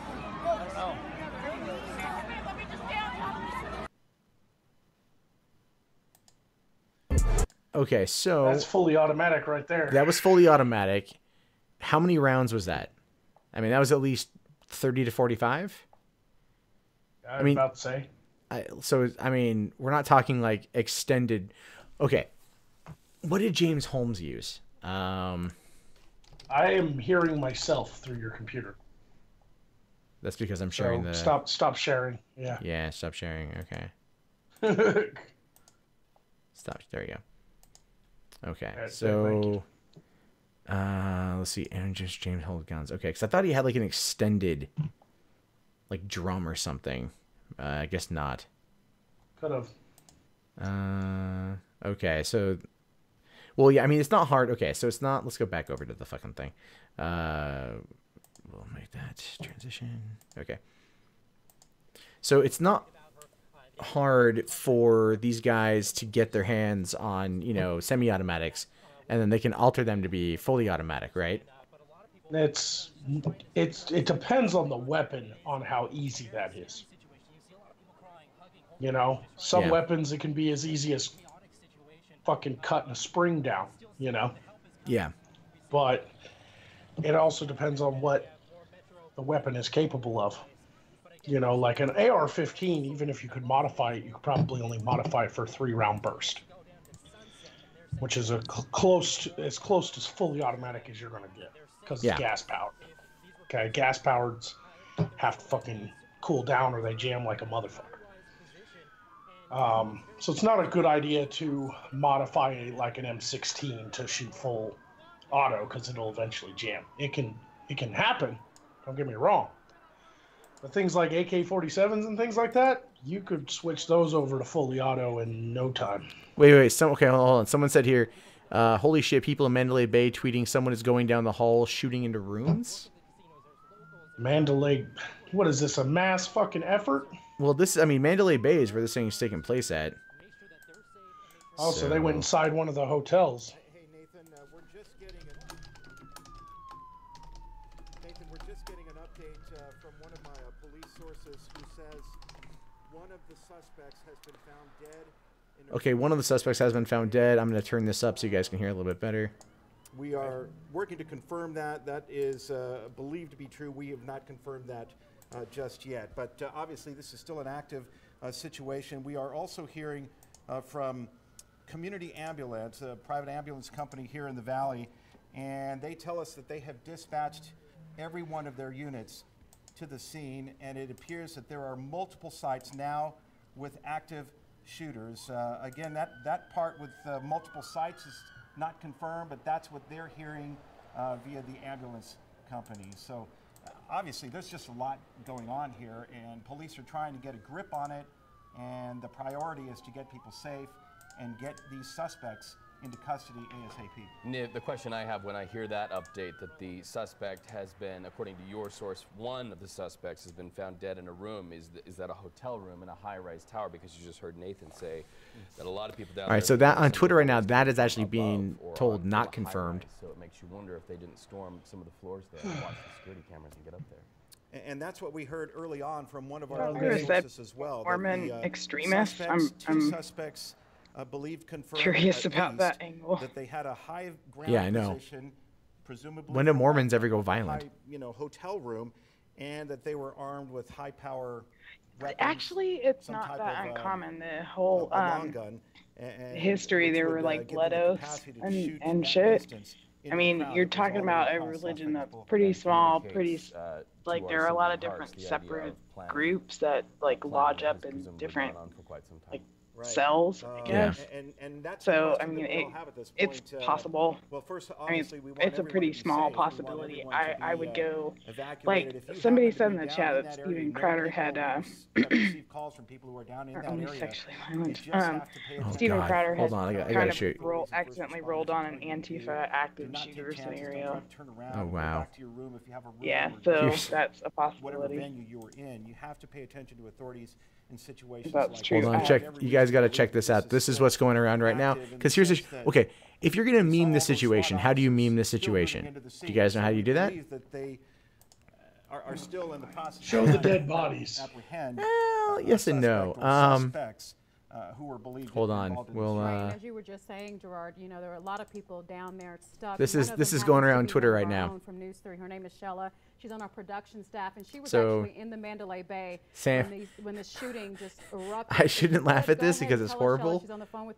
Okay, so that's fully automatic right there. That was fully automatic. How many rounds was that? I mean, that was at least 30 to 45. I mean, about to say. So I mean, we're not talking like extended. Okay, what did James Holmes use? I am hearing myself through your computer. That's because I'm sharing the. Stop sharing. Yeah. Yeah, stop sharing. Okay. Stop. There you go. Okay, so let's see. And just James Holmes guns. Okay, because I thought he had like an extended, like drum or something. I guess not. Could have. Okay, so. Well, yeah, I mean, it's not hard. Okay, so it's not... Let's go back over to the fucking thing. We'll make that transition. Okay. So it's not hard for these guys to get their hands on, semi-automatics, and then they can alter them to be fully automatic, right? It depends on the weapon on how easy that is. Some weapons, it can be as easy as fucking cutting a spring down, Yeah. But it also depends on what the weapon is capable of. Like an AR-15, even if you could modify it, you could probably only modify it for a 3-round burst, which is as close to fully automatic as you're going to get, because it's gas powered. Okay, gas powered have to fucking cool down or they jam like a motherfucker. So it's not a good idea to modify like an M16 to shoot full auto because it'll eventually jam. It can happen. Don't get me wrong. But things like AK-47s and things like that, you could switch those over to fully auto in no time. Wait. Okay, hold on. Someone said here, holy shit, people in Mandalay Bay tweeting someone is going down the hall shooting into rooms? Mandalay, what is this, a mass fucking effort? Well, Mandalay Bay is where this thing is taking place at. Oh, so they went inside one of the hotels. Hey, Nathan, we're just getting an update from one of my police sources who says one of the suspects has been found dead. Okay, one of the suspects has been found dead. I'm going to turn this up so you guys can hear a little bit better. We are working to confirm that. That is believed to be true. We have not confirmed that just yet. But obviously, this is still an active situation. We are also hearing from Community Ambulance, a private ambulance company here in the Valley, and they tell us that they have dispatched every one of their units to the scene, and it appears that there are multiple sites now with active shooters. Again, that part with multiple sites is not confirmed, but that's what they're hearing via the ambulance company. So obviously there's just a lot going on here, and police are trying to get a grip on it, and the priority is to get people safe and get these suspects into custody ASAP. The question I have when I hear that update, that the suspect has been, according to your source, one of the suspects has been found dead in a room. Is that a hotel room in a high-rise tower? Because you just heard Nathan say that a lot of people down there. All right, so that on Twitter right now, that is actually being told not confirmed. So it makes you wonder if they didn't storm some of the floors there and watch the security cameras and get up there. And that's what we heard early on from one of our sources as well. Mormon extremists. Two suspects believed confirmed curious about that angle. That they had a high ground position, presumably. When do Mormons ever go violent? High, hotel room, and that they were armed with high power weapons. Actually, it's not that uncommon. The whole long gun. history, there were like blood oaths and shit. I mean, you're talking about a religion that's pretty small, like there are a lot of different separate groups that like lodge up in different like cells, I guess. So I mean, it's possible. I mean, it's a pretty small possibility. I would go, like somebody said in the chat that Steven Crowder had calls from people who are down in only sexually violent. Steven Crowder had kind of accidentally rolled on an Antifa active shooter scenario. Oh wow. Yeah, so that's a possibility. Whatever venue you were in, you have to pay attention to authorities in situations like Hold on, check. You guys got to check this out. This is what's going around right now. Because here's the okay. If you're gonna meme this situation, how do you meme this situation? Do you guys know how you do that? Are still in the process. Show the dead bodies. Well, yes and no. Who were believed hold on. We'll. As you were just saying, Gerard, you know there are a lot of people down there stuck. This is going around Twitter right now. From News 3, her name is Shella. She's on our production staff, and she was So, actually in the Mandalay Bay Sam, when the shooting just erupted. I shouldn't laugh at this because it's horrible,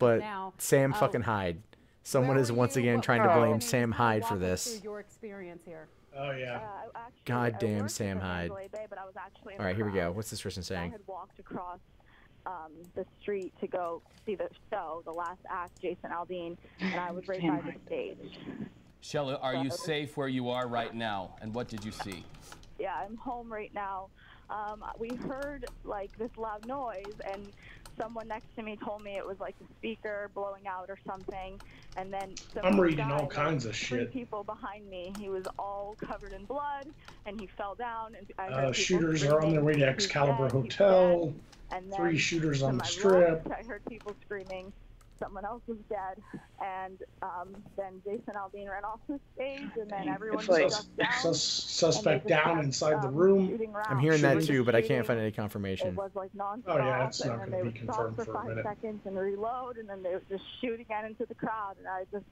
but Sam fucking Hyde. Someone is once again trying to blame Sam Hyde for this. Your experience here. Oh yeah. Goddamn Sam Hyde. All right, here we go. What's this person saying? I had walked across the street to go see the show, the last act, Jason Aldean, and I was right by the stage. Shella, are you safe where you are right now? And what did you see? Yeah, I'm home right now. We heard like this loud noise, and someone next to me told me it was like the speaker blowing out or something. And then I'm reading all kinds of shit. 3 people behind me. He was all covered in blood, and he fell down. And I heard shooters are on their way to Excalibur Hotel. And 3 shooters on the strip. Left, I heard people screaming. Someone else was dead, and then Jason Aldean ran off the stage, and then everyone was like suspect down inside the room. I'm hearing that too, but I can't find any confirmation. It was like nonstop. Oh yeah, it's not going to be confirmed for a minute. 5 seconds and reload, and then they would just shoot again into the crowd, and I just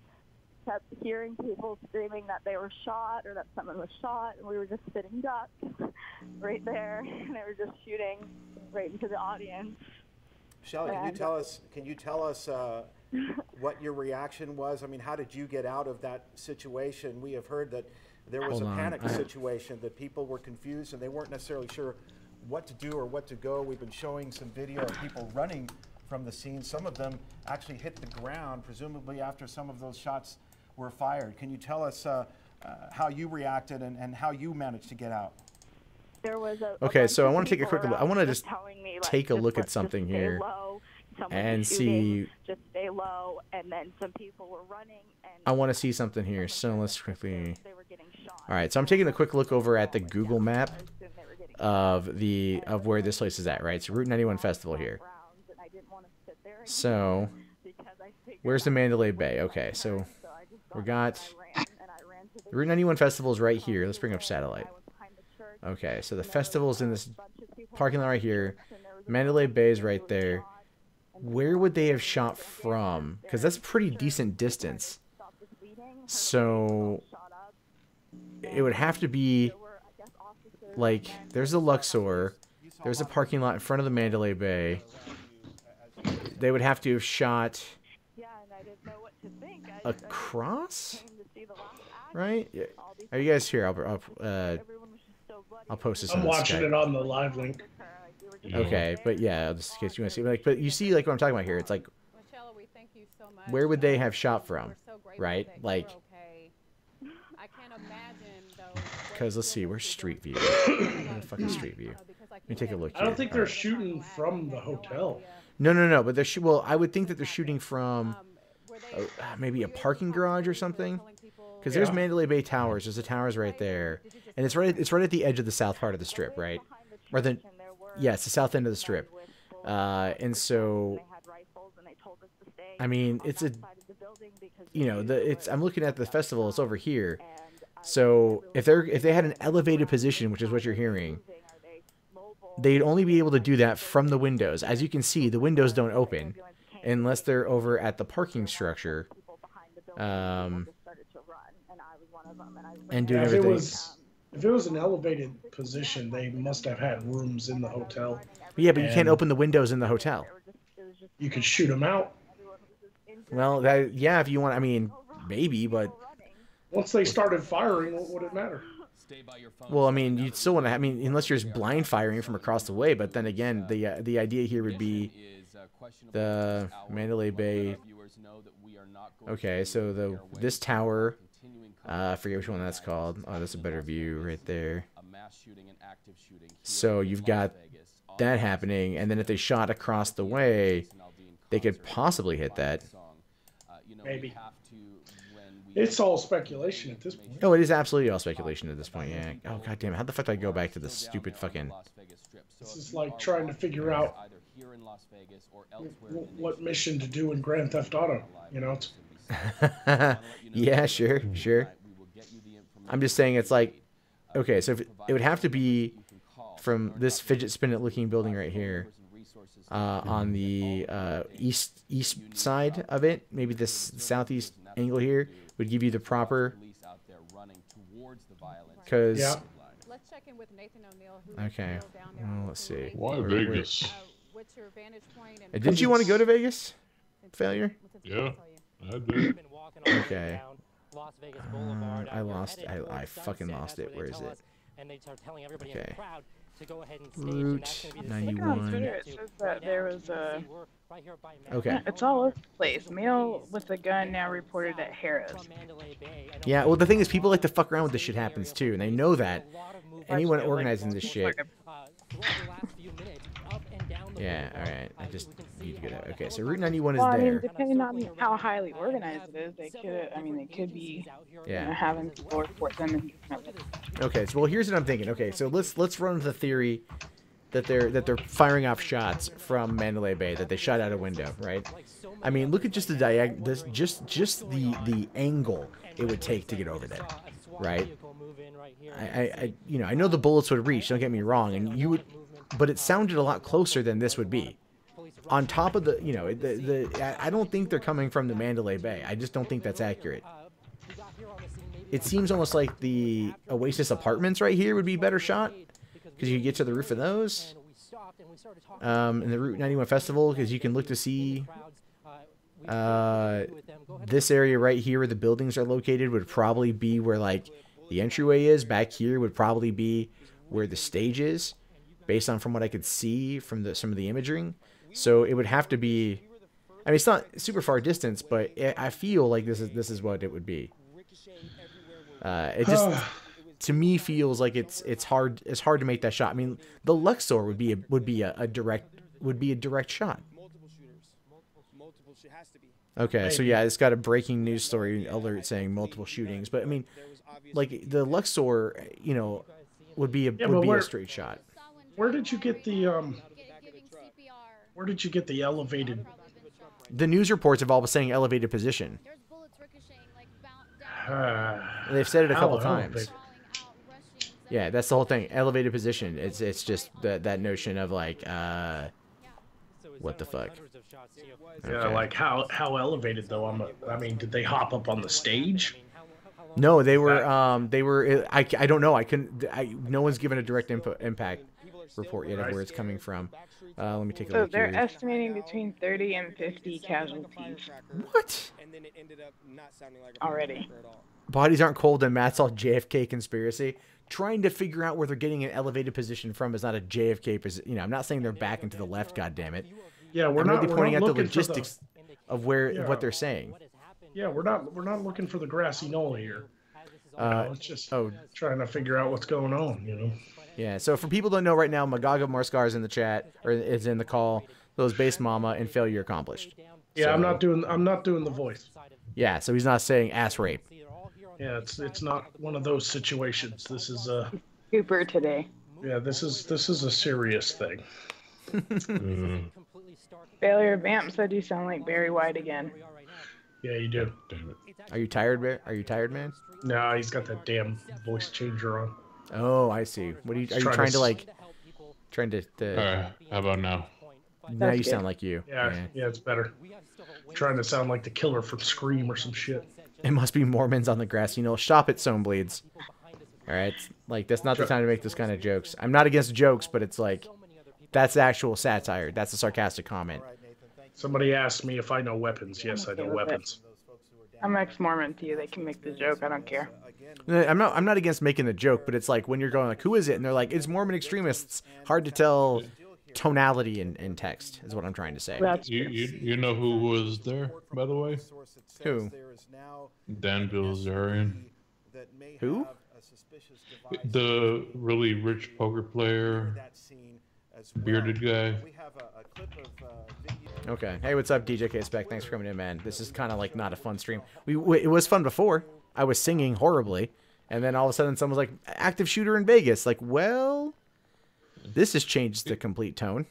kept hearing people screaming that they were shot or that someone was shot, and we were just sitting ducks right there, and they were just shooting right into the audience. Shelley, can you tell us what your reaction was? I mean, how did you get out of that situation? We have heard that there was a panic situation, that people were confused and they weren't necessarily sure what to do or what to go. We've been showing some video of people running from the scene. Some of them actually hit the ground, presumably after some of those shots were fired. Can you tell us how you reacted and how you managed to get out? There was okay, so I want to take a quick look. I want to just take a look at something here and see. Just stay low, and then some people were running. And I want to see something here, so let's quickly. All right, so I'm taking a quick look over at the Google map of where this place is at. Right, so Route 91 Festival here. So, where's the Mandalay Bay? Okay, so we got the Route 91 Festival is right here. Let's bring up satellite. Okay, so the festival's in this parking lot right here. Mandalay Bay is right there. Where would they have shot from? Because that's a pretty decent distance. So it would have to be like there's a Luxor, there's a parking lot in front of the Mandalay Bay. They would have to have shot across, right? Are you guys here? I'll post this. I'm watching it on the live link. Okay, but yeah, just in case you want to see, like, but you see, like, what I'm talking about here. It's like, where would they have shot from, right? Like, because let's see, where's Street View? Fucking Street View. Let me take a look here. I don't think they're shooting from the hotel. No, but they're well, I would think that they're shooting from maybe a parking garage or something. Because there's Mandalay Bay Towers. There's the towers right there, and it's right at the edge of the south part of the strip, right? Or the it's the south end of the strip. And so, I mean, it's a, I'm looking at the festival. It's over here. So if they had an elevated position, which is what you're hearing, they'd only be able to do that from the windows. As you can see, the windows don't open unless they're over at the parking structure. And doing everything. If it was an elevated position, they must have had rooms in the hotel. Yeah, but you can't open the windows in the hotel. You could shoot them out. Well, if you want, I mean, maybe, but once they started firing, what would it matter? Well, I mean, you'd still want to. I mean, unless you're blind firing from across the way. But then again, the idea here would be the Mandalay Bay. Okay, so this tower. I forget which one that's called. Oh, that's a better view right there. So you've got that happening, and then if they shot across the way, they could possibly hit that. Maybe. It's all speculation at this point. Oh, it is absolutely all speculation at this point, yeah. Oh, god damn it. How the fuck do I go back to this stupid fucking... This is like trying to figure out what mission to do in Grand Theft Auto, you know? Yeah, sure. I'm just saying it's like, okay, so it would have to be from this fidget spinner looking building right here, on the east side of it, maybe this southeast angle here would give you the proper, because let's check in with Nathan O'Neill. Okay, well, let's see. Why Vegas? What's your vantage point? Didn't you want to go to Vegas? Failure? Yeah, I did. Okay. I fucking lost it. Where is it? Okay. Route 91. It says that there was a... Okay. It's all over the place. Male with a gun now reported at Harris. Yeah, well, the thing is, people like to fuck around with this shit happens too, and they know that. Anyone organizing this shit... Yeah, alright. I just need to get out. Okay, so Route 91 is there. I mean, depending on how highly organized it is, they could be having people report them. Okay, so well, here's what I'm thinking. Okay, so let's run with the theory that they're firing off shots from Mandalay Bay, that they shot out a window, right? I mean, look at just the just the angle it would take to get over there, right? I know the bullets would reach. Don't get me wrong, and you would. But it sounded a lot closer than this would be. On top of the, I don't think they're coming from the Mandalay Bay. I just don't think that's accurate. It seems almost like the Oasis Apartments right here would be a better shot, because you can get to the roof of those. And the Route 91 Festival, because you can look to see this area right here where the buildings are located would probably be where like the entryway is. Back here would probably be where the stage is, based on from what I could see from some of the imaging. So it would have to be, I mean, it's not super far distance, but I feel like this is what it would be. It just to me feels like it's hard to make that shot. I mean, the Luxor would be a direct shot. Okay, so yeah, it's got a breaking news story alert saying multiple shootings, but I mean, like the Luxor, would be a straight shot. Where did you get the elevated? The news reports have all been saying elevated position. They've said it a couple times. Yeah, that's the whole thing. Elevated position. It's just that notion of like, what the fuck? Yeah, like how elevated though? I mean, did they hop up on the stage? No, they were. I don't know. No one's given a direct impact report yet of where it's coming from. Let me take a look. So they're estimating between 30 and 50 casualties. What? Already. Bodies aren't cold and Matt's all JFK conspiracy. Trying to figure out where they're getting an elevated position from is not a JFK position. I'm not saying they're back and to the left. God damn it. Yeah, we're not really pointing out the logistics of what they're saying. Yeah, we're not looking for the grassy knoll here. It's just trying to figure out what's going on, Yeah, so for people who don't know right now, Magaga Marskar is in the chat, or is in the call. Those base mama and failure accomplished. Yeah, I'm not doing the voice. Yeah, so he's not saying ass rape. Yeah, it's not one of those situations. This is a Cooper today. Yeah, this is a serious thing. Failure of Vamp said you sound like Barry White again. Yeah, you do. Damn it. Are you tired, Bear? Are you tired, man? No, he's got that damn voice changer on. Oh, I see. What are you trying to like? Trying to. All right. How about now? Now you sound like you. Yeah, it's better. Trying to sound like the killer from Scream or some shit. It must be Mormons on the grassy knoll. Shop at Sown Bleeds. All right, like that's not the time to make this kind of jokes. I'm not against jokes, but it's like that's actual satire. That's a sarcastic comment. Somebody asked me if I know weapons. Yes, I know weapons. I'm ex-Mormon to you. They can make the joke. I don't care. I'm not against making the joke, but it's like when you're going like, who is it? And they're like, it's Mormon extremists. Hard to tell tonality in text is what I'm trying to say. You know who was there, by the way? Who? Dan Bilzerian. Who? The really rich poker player, bearded guy. Okay. Hey, what's up, DJ K Spec? Thanks for coming in, man. This is kind of like not a fun stream. It was fun before. I was singing horribly, and then all of a sudden someone was like, active shooter in Vegas. Like, well, this has changed the complete tone.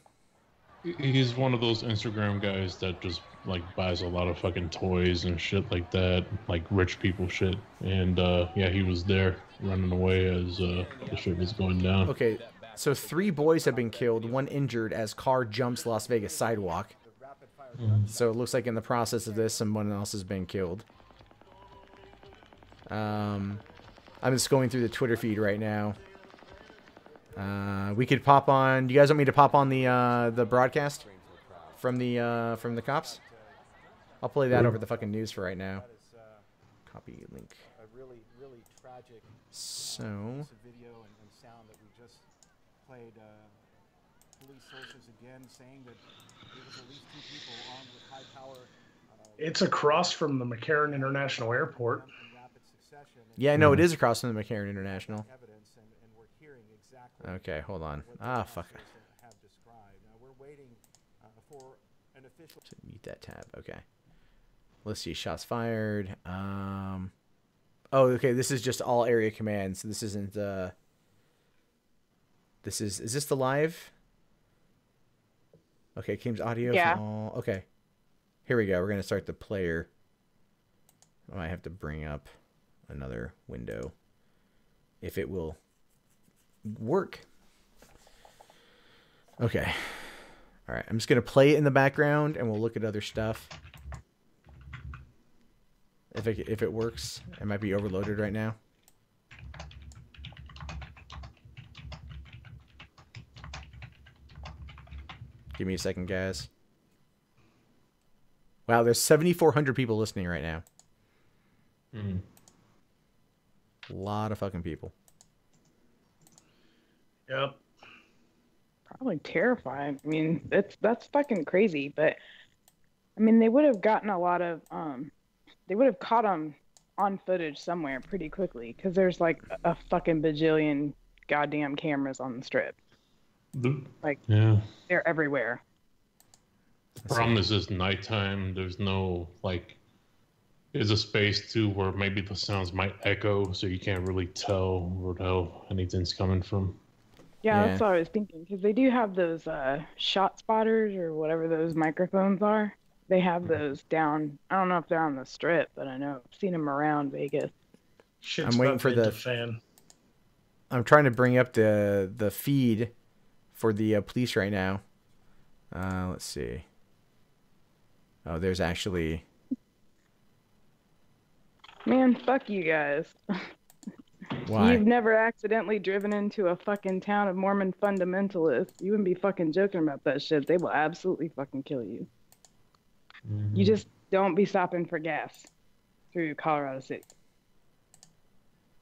He's one of those Instagram guys that just like buys a lot of fucking toys and shit like that, like rich people shit. And yeah, he was there running away as the shit was going down. Okay, so 3 boys have been killed, 1 injured as car jumps Las Vegas sidewalk. So it looks like in the process of this, someone else has been killed. I'm just going through the Twitter feed right now. We could pop on. Do you guys want me to pop on the broadcast from the cops? I'll play that over the fucking news for right now. Copy link. So. Video and sound that we just played. Police sources again saying that there was at least 2 people armed with high power. It's across from the McCarran International Airport. Yeah, no, it is across from the McCarran International. Okay, hold on. Ah, fuck. Mute that tab. Okay. Let's see. Shots fired. Oh, okay. This is just all area commands. This isn't. This is this the live? Okay, Kim's audio. Yeah. Okay. Here we go. We're gonna start the player. I might have to bring up another window if it will work. Okay. All right. I'm just gonna play it in the background, and we'll look at other stuff. If it works, it might be overloaded right now. Give me a second, guys. Wow, there's 7,400 people listening right now. Mm. A lot of fucking people. Yep. Probably terrifying. I mean, that's fucking crazy. But I mean, they would have gotten a lot of they would have caught them on footage somewhere pretty quickly because there's like a fucking bajillion goddamn cameras on the strip. Like, yeah, they're everywhere. The problem is it's nighttime. There's no like. There's a space too where maybe the sounds might echo, so you can't really tell where the hell anything's coming from. Yeah, that's what I was thinking, because they do have those shot spotters or whatever those microphones are. They have those down. I don't know if they're on the strip, but I know I've seen them around Vegas. I'm waiting for the fan. I'm trying to bring up the feed for the police right now. Let's see. Oh, there's actually. Man, fuck you guys. Why? You've never accidentally driven into a fucking town of Mormon fundamentalists. You wouldn't be fucking joking about that shit. They will absolutely fucking kill you. Mm-hmm. You just don't be stopping for gas through Colorado City.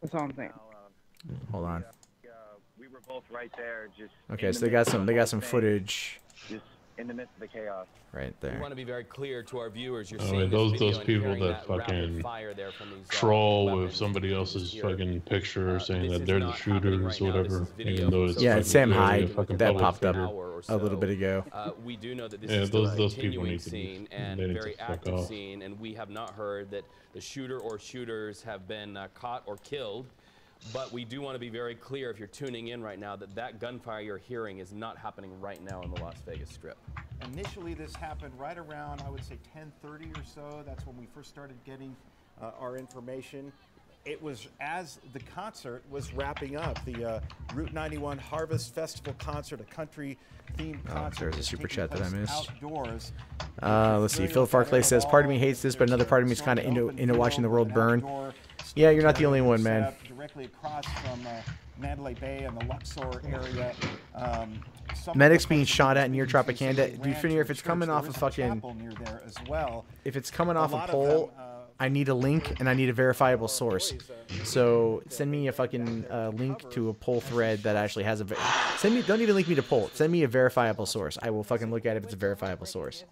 That's all I'm saying. Hold on. We were both right there. Just okay, so they got some footage. in the midst of the chaos. Right there. We want to be very clear to our viewers. You're I seeing mean, this those video people and that that rapid fucking fire there from these, troll with weapons somebody else's fucking picture saying that is they're the not happening shooters right or now. This whatever. is video Even though it's Yeah, it's Sam clearly a Hyde fucking that public popped up figure. a little bit ago. We do know that this Yeah, is still a those people continuing need to be- scene and they need to very fuck active off. scene, and we have not heard that the shooter or shooters have been caught or killed. But we do want to be very clear, if you're tuning in right now, that that gunfire you're hearing is not happening right now on the Las Vegas Strip. Initially, this happened right around, I would say, 10:30 or so. That's when we first started getting our information. It was as the concert was wrapping up, the Route 91 Harvest Festival concert, a country-themed concert. There's a super chat that I missed. Outdoors. Let's see. Philip Farclay says, "Part of me hates this, but another part of me is kind of into watching the world burn." Yeah, you're not the only one, man. Directly across from Mandalay Bay and the Luxor area. Medics being shot at near Tropicana. Dude, Finnear, if it's coming off a fucking, if it's coming off a pole, I need a link and I need a verifiable source. So send me a fucking link to a poll thread that actually has a. Don't even link me to poll. Send me a verifiable source. I will fucking look at it if it's a verifiable source.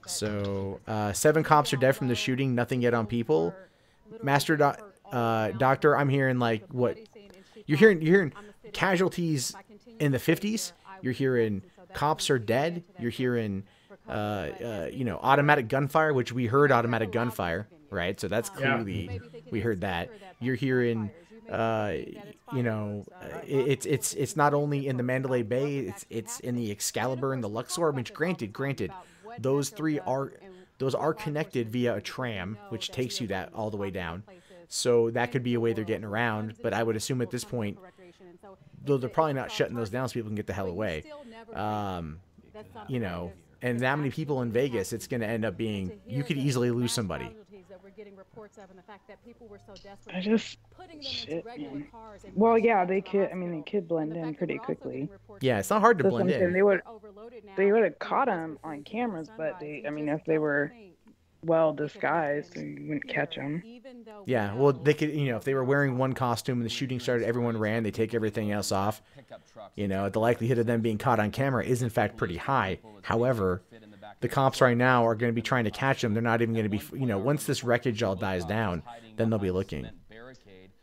So 7 cops are dead from the shooting. Nothing yet on people. Master Doctor, I'm hearing like what? You're hearing casualties in the 50s. You're hearing cops are dead. You're hearing automatic gunfire, which we heard automatic gunfire, right? So that's clearly we heard that. You're hearing it's not only in the Mandalay Bay, it's in the Excalibur and the Luxor. I mean, granted, those are connected via a tram, which takes you that all the way down. So that could be a way they're getting around. But I would assume at this point, though they're probably not shutting those down so people can get the hell away. And that many people in Vegas, it's going to end up being, you could easily lose somebody. I just, shit, man. Well, yeah, they could blend in pretty quickly. Yeah, it's not hard to blend in. They would have caught them on cameras, but if they were well disguised, you wouldn't catch them. Yeah, well, they could, if they were wearing one costume and the shooting started, everyone ran, they take everything else off. The likelihood of them being caught on camera is in fact pretty high. However, the cops right now are going to be trying to catch them. They're not even going to be, once this wreckage all dies down, then they'll be looking.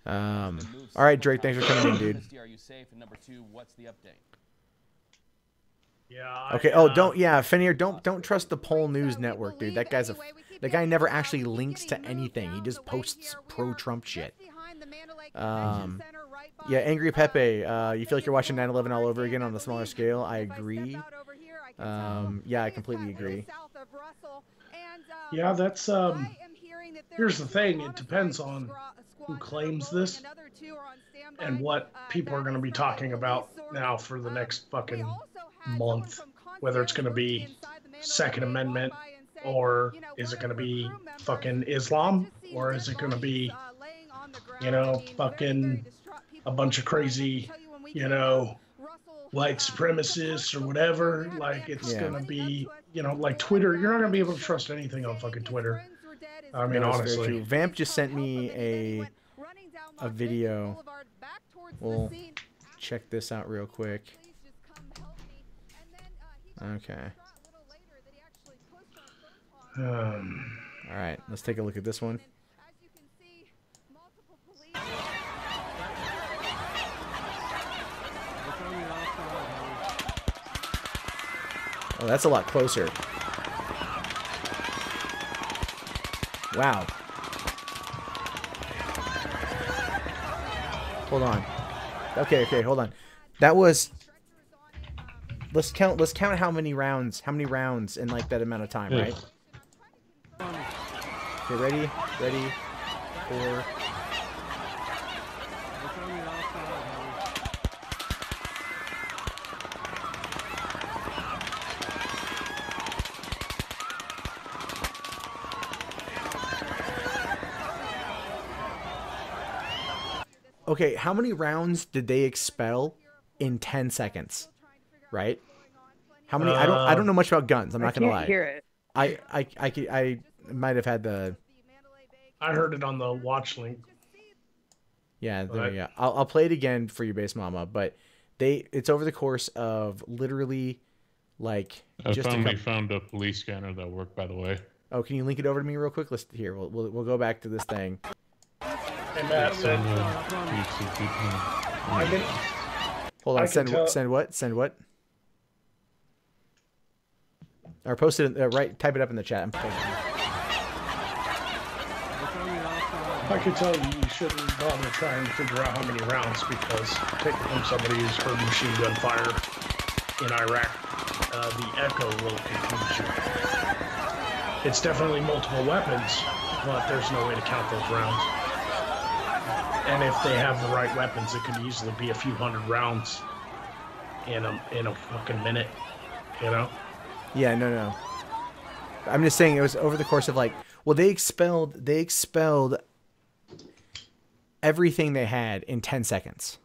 All right, Drake, thanks for coming in, dude. Yeah. Okay. Finnear, don't trust the Poll News Network, dude. That guy never actually links to anything. He just posts pro-Trump shit. Yeah, Angry Pepe, you feel like you're watching 9/11 all over again on a smaller scale. I agree. Yeah, I completely agree. Yeah, that's here's the thing, it depends on who claims this and what people are going to be talking about now for the next fucking month, whether it's going to be Second Amendment or is it going to be fucking Islam or is it going to be fucking a bunch of crazy white supremacists or whatever. Like it's gonna be like Twitter. You're not gonna be able to trust anything on fucking Twitter. I mean, honestly. Vamp just sent me a video. We'll check this out real quick. Okay. All right, let's take a look at this one. Oh, that's a lot closer. Wow. Hold on. Okay, hold on. That was. Let's count how many rounds in like that amount of time, right? Okay, ready, 4. Okay, how many rounds did they expel in 10 seconds? Right? How many? I don't know much about guns. I'm not gonna lie. I can't hear it. I might have had the. I heard it on the watch link. Yeah, there we go. I'll play it again for you, Base Mama. But it's over the course of literally Like, I just finally found a police scanner that worked, by the way. Oh, can you link it over to me real quick? Let's here. We'll go back to this thing. Hey Matt, hold on. Send what? Send what? Or post it. Right. Type it up in the chat. I could tell you shouldn't bother trying to figure out how many rounds, because take it from somebody who's heard machine gun fire in Iraq, the echo will confuse you. It's definitely multiple weapons, but there's no way to count those rounds. And if they have the right weapons, it could easily be a few hundred rounds in a fucking minute, you know? Yeah, no. I'm just saying it was over the course of like, well, they expelled everything they had in 10 seconds.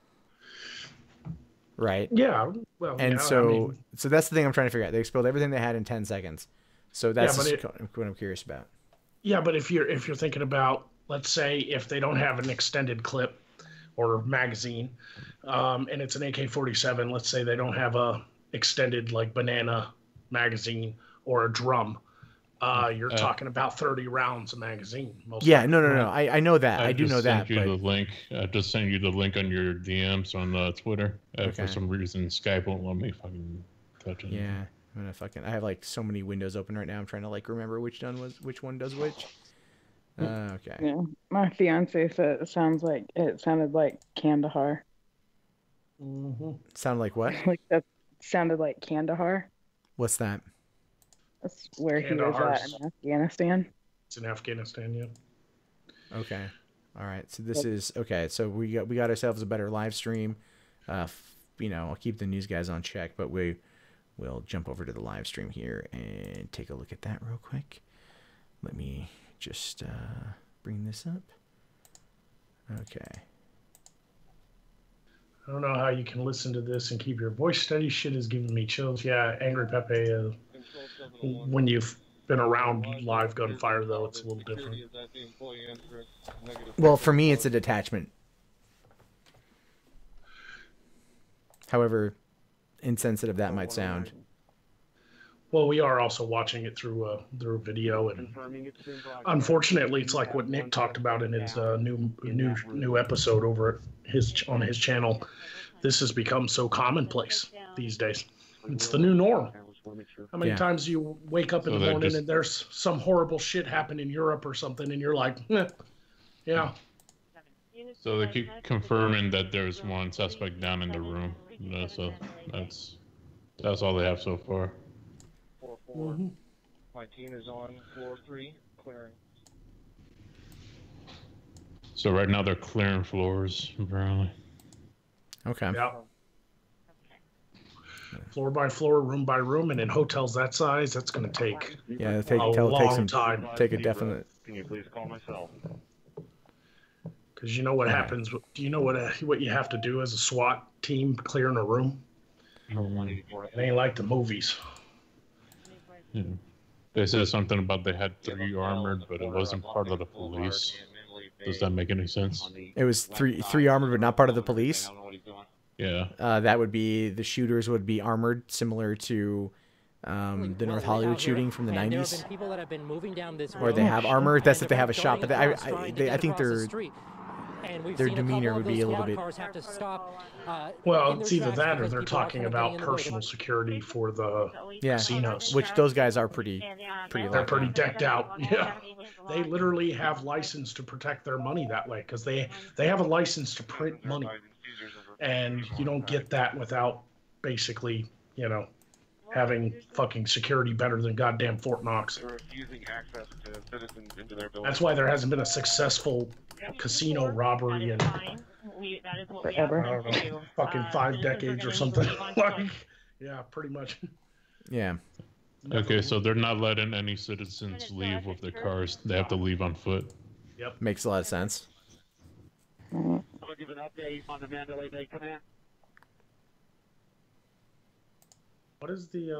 Right? Yeah. Well, and yeah, so that's the thing I'm trying to figure out. They expelled everything they had in 10 seconds. So that's what I'm curious about. Yeah, but if you're thinking about, let's say, if they don't have an extended clip or magazine, and it's an AK-47, let's say they don't have a extended like banana magazine or a drum, you're talking about 30 rounds a magazine. Yeah, no. I know that. I do know that. I just sent you the link. I just sent you the link on your DMs on Twitter. For some reason, Skype won't let me fucking touch it. Yeah. I have like so many windows open right now. I'm trying to like remember which one does which. Okay. Yeah, my fiance said it sounded like Kandahar. Mm-hmm. Sounded like what? Like that sounded like Kandahar. What's that? That's where he was at in Afghanistan. It's in Afghanistan, yeah. Okay. All right. So this is okay. So we got ourselves a better live stream. I'll keep the news guys on check, but we'll jump over to the live stream here and take a look at that real quick. Let me just bring this up. Okay. I don't know how you can listen to this and keep your voice steady. Shit is giving me chills. Yeah, Angry Pepe. When you've been around live gunfire, though, it's a little different. Well, for me, it's a detachment. However insensitive that might sound. Well, we are also watching it through video, and unfortunately, it's like what Nick talked about in his new episode over on his channel. This has become so commonplace these days. It's the new norm. How many times do you wake up in the morning and there's some horrible shit happen in Europe or something, and you're like, yeah. So they keep confirming that there's one suspect down in the room. So that's all they have so far. Mm-hmm. My team is on floor 3, clearing. So right now they're clearing floors, apparently. Okay. Yeah. Floor by floor, room by room, and in hotels that size, that's going to take a long time. Take a definite. Can you please call my cell? Because you know what happens. Do you know what you have to do as a SWAT team clearing a room? It ain't like the movies. Yeah. They said something about they had 3 armored, but it wasn't part of the police. Does that make any sense? It was three armored, but not part of the police. Yeah. That would be the shooters would be armored, similar to the North Hollywood shooting from the 90s. There have been people that have been moving down this or they have armor. That's if they have a shot, but I think their demeanor would be a little bit. Well, it's either that or they're talking about personal security for the casinos. Which those guys are pretty. They're pretty decked out. Yeah, they literally have license to protect their money that way because they have a license to print money, and you don't get that without basically having fucking security better than goddamn Fort Knox. That's why there hasn't been a successful casino robbery in forever. I don't know, fucking 5 decades or something. Yeah, pretty much. Yeah. Okay, so they're not letting any citizens leave with their cars. They have to leave on foot. Yep. Makes a lot of sense. I'll give an update on the Mandalay Bay command. What is the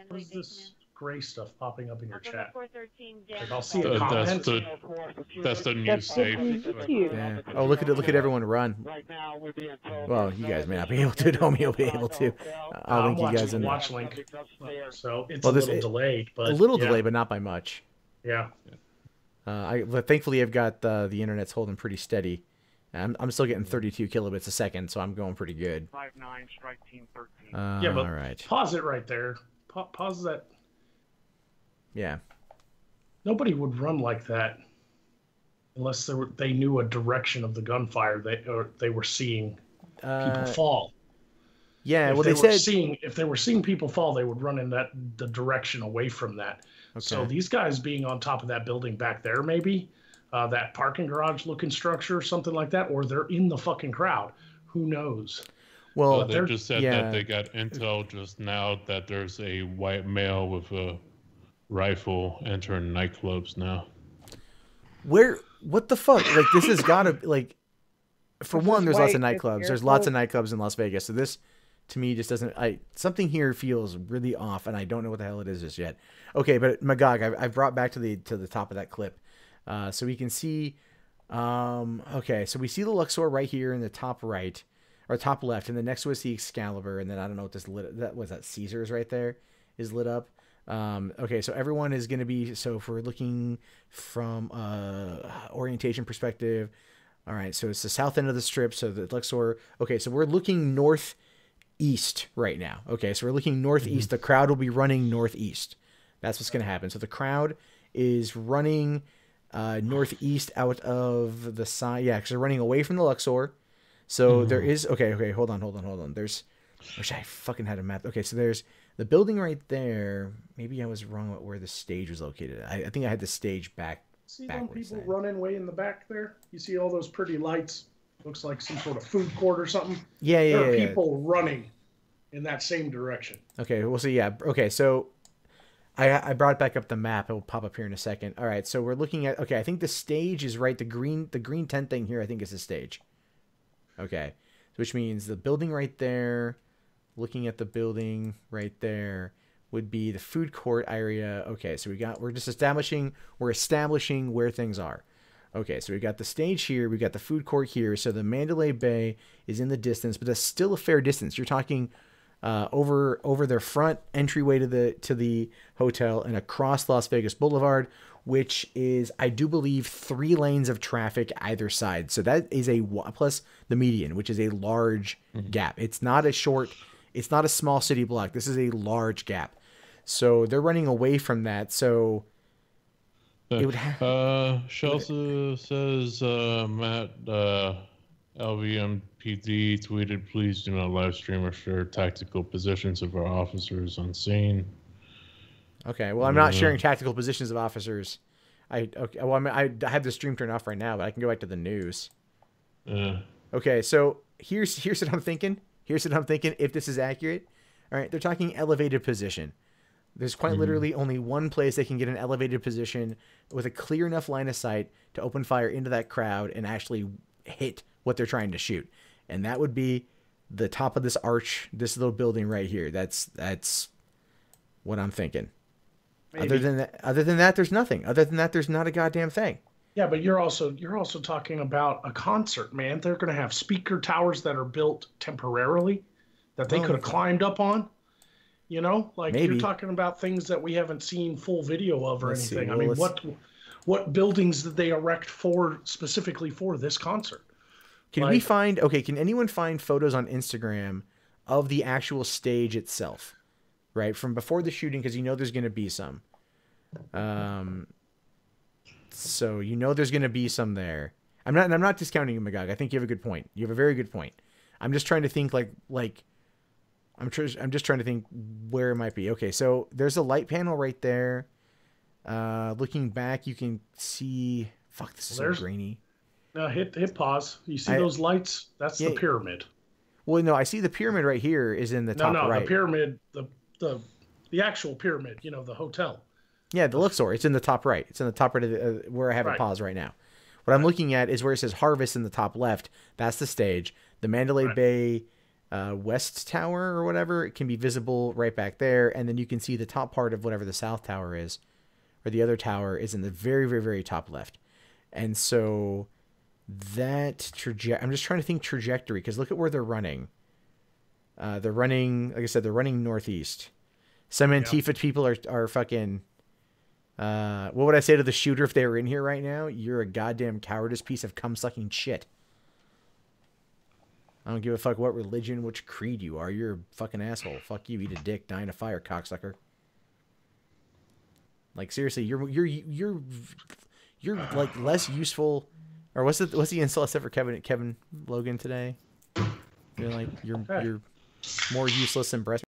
what is this gray stuff popping up in your chat. 413 Like I'll see a comment. That's the new safe. Yeah. Oh, look at everyone run. Well, you guys may not be able to. Homie will be able to. I'll link you guys in. Watch link. So it's a little delayed, but a little delayed, but not by much. Yeah. Thankfully I've got the internet's holding pretty steady. I'm still getting 32 kilobits a second, so I'm going pretty good. 5-9, strike team 13. Yeah, but all right. Pause it right there. Pause that. Yeah. Nobody would run like that unless they knew a direction of the gunfire they were seeing people fall. Yeah, If they were seeing people fall, they would run in the direction away from that. Okay. So these guys being on top of that building back there, maybe that parking garage looking structure or something like that, or they're in the fucking crowd. Who knows? Well, they just said that they got intel just now that there's a white male with a rifle entering nightclubs now. What the fuck? Like, this has got to, like, for one, there's lots of nightclubs. There's lots of nightclubs in Las Vegas. So this, to me, just doesn't, something here feels really off, and I don't know what the hell it is just yet. Okay, but Magog, I've brought back to the top of that clip. So we can see, okay, so we see the Luxor right here in the top right, or top left, and then next to us the Excalibur, and then I don't know what this that Caesars right there is lit up. Okay, so everyone is going to be, so if we're looking from orientation perspective, all right, so it's the south end of the strip, so the Luxor, okay, so we're looking northeast right now. Okay, so we're looking northeast. Mm-hmm. The crowd will be running northeast. That's what's going to happen. So the crowd is running northeast out of the side. Yeah, because they're running away from the Luxor. So there is, okay, hold on. There's, wish I fucking had a map. Okay, so there's the building right there. Maybe I was wrong about where the stage was located. I think I had the stage backwards. See them people running way in the back there? You see all those pretty lights? Looks like some sort of food court or something. Yeah. There are people running in that same direction. Okay, we'll see. Yeah. Okay, so I brought back up the map. It will pop up here in a second. All right, so we're looking at, okay, I think the stage is right. The green tent thing here, I think is the stage. Okay, which means the building right there, looking at the building right there, would be the food court area. Okay, so we're establishing where things are. Okay, so we got the stage here, we got the food court here. So the Mandalay Bay is in the distance, but that's still a fair distance. You're talking over their front entryway to the hotel and across Las Vegas Boulevard, which is, I do believe, 3 lanes of traffic either side. So that is plus the median, which is a large gap. It's not a small city block. This is a large gap. So they're running away from that. So it would Shelsa says, Matt, LVMPD tweeted, please do not live stream or share tactical positions of our officers on scene. Okay, well, I'm not sharing tactical positions of officers. I have the stream turned off right now, but I can go back to the news. Okay, so here's what I'm thinking. If this is accurate. All right, they're talking elevated position. There's quite literally only one place they can get an elevated position with a clear enough line of sight to open fire into that crowd and actually hit what they're trying to shoot. And that would be the top of this arch, this little building right here. That's what I'm thinking. Maybe. Other than that, there's nothing. Other than that, there's not a goddamn thing. Yeah, but you're also talking about a concert, man. They're going to have speaker towers that are built temporarily that they could have climbed up on. You know, like maybe. You're talking about things that we haven't seen full video of or anything. Well, I mean, what buildings did they erect specifically for this concert? Can anyone find photos on Instagram of the actual stage itself? Right, from before the shooting, because there's going to be some. So there's going to be some there. I'm not discounting you, Magog. I think you have a good point. You have a very good point. I'm just trying to think I'm just trying to think where it might be. Okay, so there's a light panel right there. Looking back, you can see. Fuck, this is so grainy. No, hit pause. You see those lights? That's the pyramid. Well, no, I see the pyramid right here is in the top right. No, the pyramid, the actual pyramid, the hotel. Yeah, the Luxor. It's in the top right. It's in the top right of where I have it paused right now. What I'm looking at is where it says Harvest in the top left. That's the stage. The Mandalay Bay west tower or whatever. It can be visible right back there, and then you can see the top part of whatever the south tower is, or the other tower is in the very, very, very top left. And so that I'm just trying to think trajectory, because look at where they're running. They're running, like I said, they're running northeast. Some Antifa people are fucking. What would I say to the shooter if they were in here right now? You're a goddamn cowardice piece of cum-sucking shit. I don't give a fuck what religion, which creed you are. You're a fucking asshole. Fuck you. Eat a dick. Die in a fire, cocksucker. Like, seriously, you're like less useful. Or what's the insult I said for Kevin Logan today? You're more useless than breast.